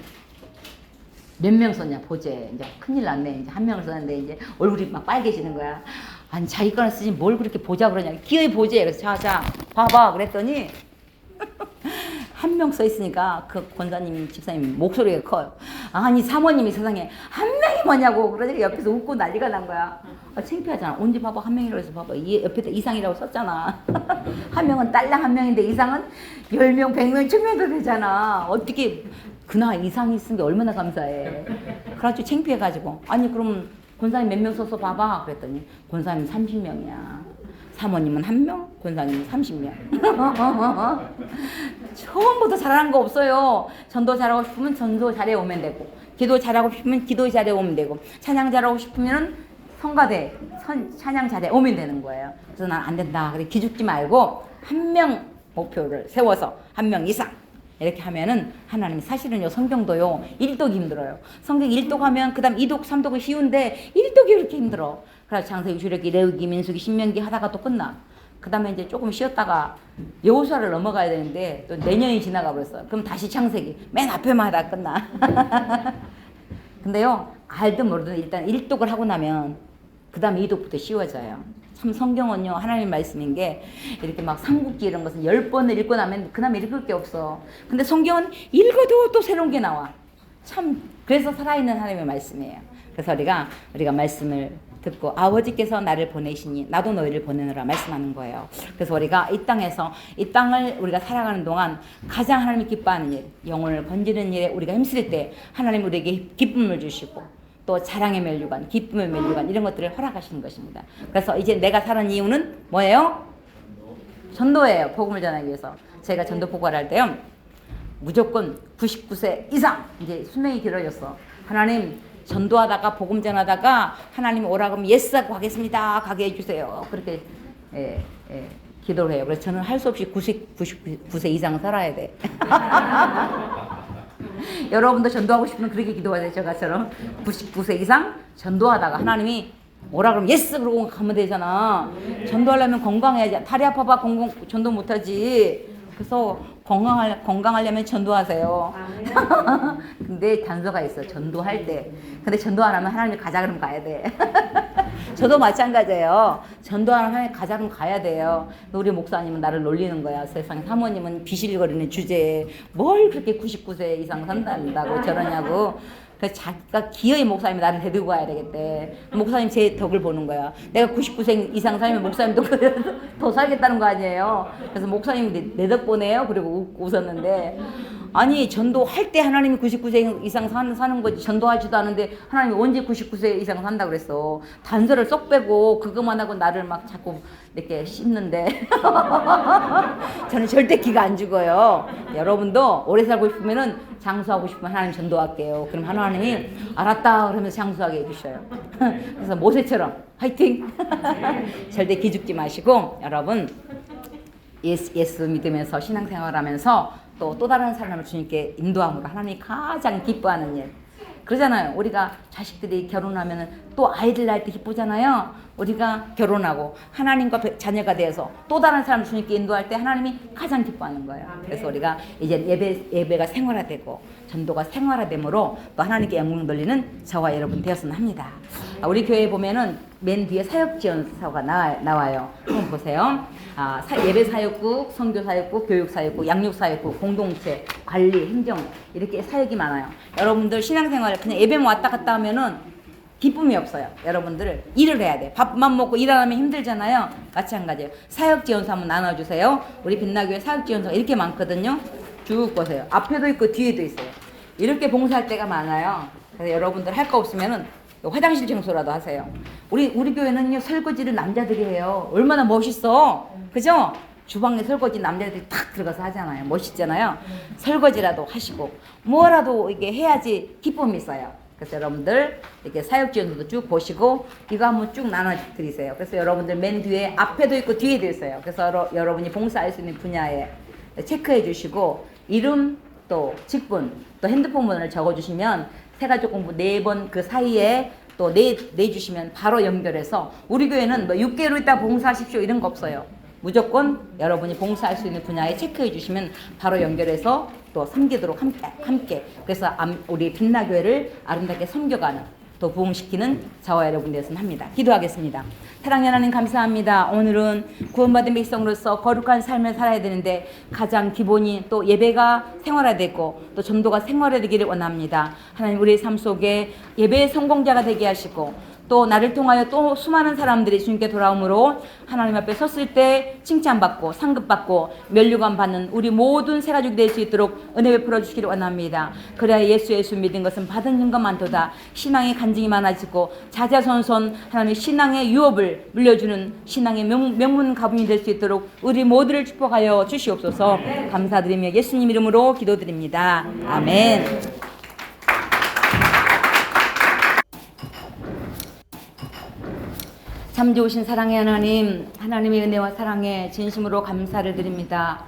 몇 명 썼냐 보제. 이제 큰일 났네. 이제 한 명을 썼는데 이제 얼굴이 막 빨개지는 거야. 아니 자기 거나 쓰지 뭘 그렇게 보자 그러냐. 기어이 보제. 그래서 자자 봐봐 그랬더니 한 명 써 있으니까 그 권사님 집사님 목소리가 커요. 아니 사모님이 세상에 한 명이 뭐냐고. 그러니까 옆에서 웃고 난리가 난 거야. 아, 창피하잖아. 언제 봐봐 한 명이라고 해서 봐봐 이 옆에다 이상이라고 썼잖아. 한 명은 딸랑 한 명인데 이상은 10명 100명 1000명도 되잖아. 어떻게 그나 이상이 쓴 게 얼마나 감사해. 그래가지고 창피해가지고 아니 그럼 권사님 몇 명 써서 봐봐 그랬더니 권사님 30명이야. 사모님은 1명, 권사님은 30명. 처음부터 잘하는 거 없어요. 전도 잘하고 싶으면 전도 잘해 오면 되고, 기도 잘하고 싶으면 기도 잘해 오면 되고, 찬양 잘하고 싶으면 성가대 찬양 잘해 오면 되는 거예요. 그래서 난 안 된다. 그래 기죽지 말고 한 명 목표를 세워서 한 명 이상 이렇게 하면은 하나님이 사실은요 성경도요 1독이 힘들어요. 성경 1독 하면 그 다음 2독 3독은 쉬운데 1독이 이렇게 힘들어. 그래서 창세기 주력기 레위기 민수기 신명기 하다가 또 끝나. 그 다음에 이제 조금 쉬었다가 여호수아를 넘어가야 되는데 또 내년이 지나가 버렸어. 그럼 다시 창세기 맨 앞에만 하다가 끝나. 근데요 알든 모르든 일단 1독을 하고 나면 그 다음 2독부터 쉬워져요. 참 성경은요 하나님 말씀인 게 이렇게 막 삼국기 이런 것은 10번을 읽고 나면 그 다음에 읽을 게 없어. 근데 성경은 읽어도 또 새로운 게 나와. 참 그래서 살아있는 하나님의 말씀이에요. 그래서 우리가 말씀을 듣고 아버지께서 나를 보내시니 나도 너희를 보내느라 말씀하는 거예요. 그래서 우리가 이 땅에서 이 땅을 우리가 살아가는 동안 가장 하나님이 기뻐하는 일, 영혼을 건지는 일에 우리가 힘쓸 때 하나님 우리에게 기쁨을 주시고 또 자랑의 멸류관, 기쁨의 멸류관 이런 것들을 허락하시는 것입니다. 그래서 이제 내가 사는 이유는 뭐예요? 전도예요. 복음을 전하기 위해서. 제가 전도 포괄할 때요. 무조건 99세 이상 이제 수명이 길어졌어. 하나님 전도하다가 복음 전하다가 하나님 오라 그러면 예스 하고 가겠습니다. 가게 해주세요. 그렇게 기도를 해요. 그래서 저는 할 수 없이 99세 이상 살아야 돼. 여러분도 전도하고 싶으면 그렇게 기도해야 돼. 저처럼 99세 이상 전도하다가 하나님이 오라 그러면 예스 그러고 가면 되잖아. 전도하려면 건강해야지. 다리 아파봐 전도 못하지. 그래서 건강하려면 전도하세요. 근데 단서가 있어. 전도할 때. 근데 전도 안 하면 하나님이 가자 그러면 가야 돼. 저도 마찬가지예요. 전도 안 하면 가자 그러면 가야 돼요. 우리 목사님은 나를 놀리는 거야. 세상에 사모님은 비실거리는 주제에 뭘 그렇게 99세 이상 산다고 저러냐고. 그래서 자기가 기어이 목사님이 나를 데리고 가야 되겠대. 목사님 제 덕을 보는 거야. 내가 99세 이상 살면 목사님도 더 살겠다는 거 아니에요. 그래서 목사님이 내 덕 보네요. 그리고 웃었는데 아니 전도할 때 하나님이 99세 이상 사는 거지. 전도하지도 않은데 하나님이 언제 99세 이상 산다 그랬어. 단서를 쏙 빼고 그것만 하고 나를 막 자꾸 이렇게 씹는데 저는 절대 기가 안 죽어요. 여러분도 오래 살고 싶으면은 장수하고 싶으면 하나님 전도할게요. 그럼 하나님이 알았다 그러면서 장수하게 해주셔요. 그래서 모세처럼 화이팅! 절대 기죽지 마시고 여러분 예수 믿으면서 신앙생활하면서 또 다른 사람을 주님께 인도함으로 하나님이 가장 기뻐하는 일. 그러잖아요. 우리가 자식들이 결혼하면 또 아이들 낳을 때 기쁘잖아요. 우리가 결혼하고 하나님과 자녀가 되어서 또 다른 사람 주님께 인도할 때 하나님이 가장 기뻐하는 거예요. 그래서 우리가 이제 예배가 생활화되고 전도가 생활화됨으로 또 하나님께 영광 돌리는 저와 여러분 되었으면 합니다. 우리 교회에 보면은 맨 뒤에 사역지원서가 나와요. 한번 보세요. 예배사역국, 선교사역국, 교육사역국, 양육사역국, 공동체, 관리, 행정 이렇게 사역이 많아요. 여러분들 신앙생활 그냥 예배만 왔다 갔다 하면은 기쁨이 없어요. 여러분들 일을 해야 돼. 밥만 먹고 일 안 하면 힘들잖아요. 마찬가지예요. 사역지원서 한번 나눠주세요. 우리 빛나교회 사역지원서가 이렇게 많거든요. 쭉 보세요. 앞에도 있고 뒤에도 있어요. 이렇게 봉사할 때가 많아요. 그래서 여러분들 할 거 없으면은 화장실 청소라도 하세요. 우리 교회는요 설거지를 남자들이 해요. 얼마나 멋있어. 그죠? 주방에 설거지 남자들이 탁 들어가서 하잖아요. 멋있잖아요. 설거지라도 하시고 뭐라도 이게 해야지 기쁨이 있어요. 그래서 여러분들 이렇게 사역지원서도 쭉 보시고 이거 한번 쭉 나눠드리세요. 그래서 여러분들 맨 뒤에 앞에도 있고 뒤에도 있어요. 그래서 여러분이 봉사할 수 있는 분야에 체크해 주시고 이름 또 직분 또 핸드폰 번호를 적어주시면 새가족 공부 4번 그 사이에 또 내주시면 바로 연결해서 우리 교회는 뭐 6개월 있다 봉사하십시오 이런 거 없어요. 무조건 여러분이 봉사할 수 있는 분야에 체크해 주시면 바로 연결해서 또 섬기도록 함께 그래서 우리 빛나교회를 아름답게 섬겨가는 또 부흥시키는 저와 여러분 되었으면 합니다. 기도하겠습니다. 사랑하는 하나님 감사합니다. 오늘은 구원받은 백성으로서 거룩한 삶을 살아야 되는데 가장 기본이 또 예배가 생활화되고 또 전도가 생활화되기를 원합니다. 하나님 우리의 삶 속에 예배의 성공자가 되게 하시고 또 나를 통하여 또 수많은 사람들이 주님께 돌아오므로 하나님 앞에 섰을 때 칭찬받고 상급받고 면류관 받는 우리 모든 새가족이 될 수 있도록 은혜 베풀어 주시기를 원합니다. 그래야 예수 믿은 것은 받은 것 많도다. 신앙의 간증이 많아지고 자자손손 하나님의 신앙의 유업을 물려주는 신앙의 명문 가문이 될 수 있도록 우리 모두를 축복하여 주시옵소서. 감사드리며 예수님 이름으로 기도드립니다. 아멘. 참 좋으신 사랑의 하나님, 하나님의 은혜와 사랑에 진심으로 감사를 드립니다.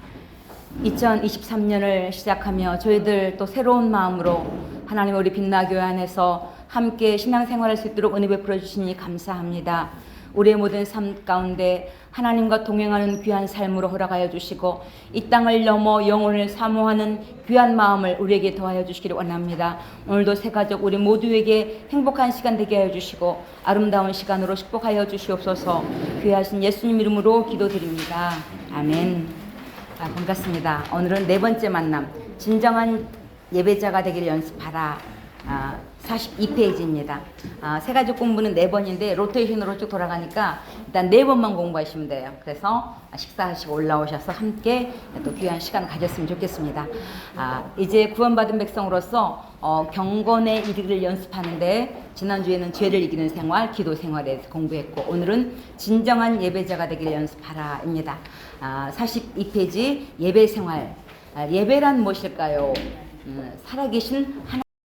2023년을 시작하며 저희들 또 새로운 마음으로 하나님 우리 빛나교회 안에서 함께 신앙생활할 수 있도록 은혜 베풀어 주시니 감사합니다. 우리의 모든 삶 가운데 하나님과 동행하는 귀한 삶으로 허락하여 주시고 이 땅을 넘어 영혼을 사모하는 귀한 마음을 우리에게 더하여 주시기를 원합니다. 오늘도 새가족 우리 모두에게 행복한 시간 되게 하여 주시고 아름다운 시간으로 축복하여 주시옵소서. 귀하신 예수님 이름으로 기도드립니다. 아멘. 반갑습니다. 오늘은 네 번째 만남, 진정한 예배자가 되기를 연습하라. 42페이지입니다. 새가족 공부는 4번인데 로테이션으로 쭉 돌아가니까 일단 4번만 공부하시면 돼요. 그래서 식사하시고 올라오셔서 함께 또 귀한 시간 가졌으면 좋겠습니다. 이제 구원받은 백성으로서 경건의 이르기를 연습하는데 지난주에는 죄를 이기는 생활, 기도 생활에 대해서 공부했고 오늘은 진정한 예배자가 되기를 연습하라입니다. 42페이지 예배 생활. 예배란 무엇일까요? 살아계신 하나님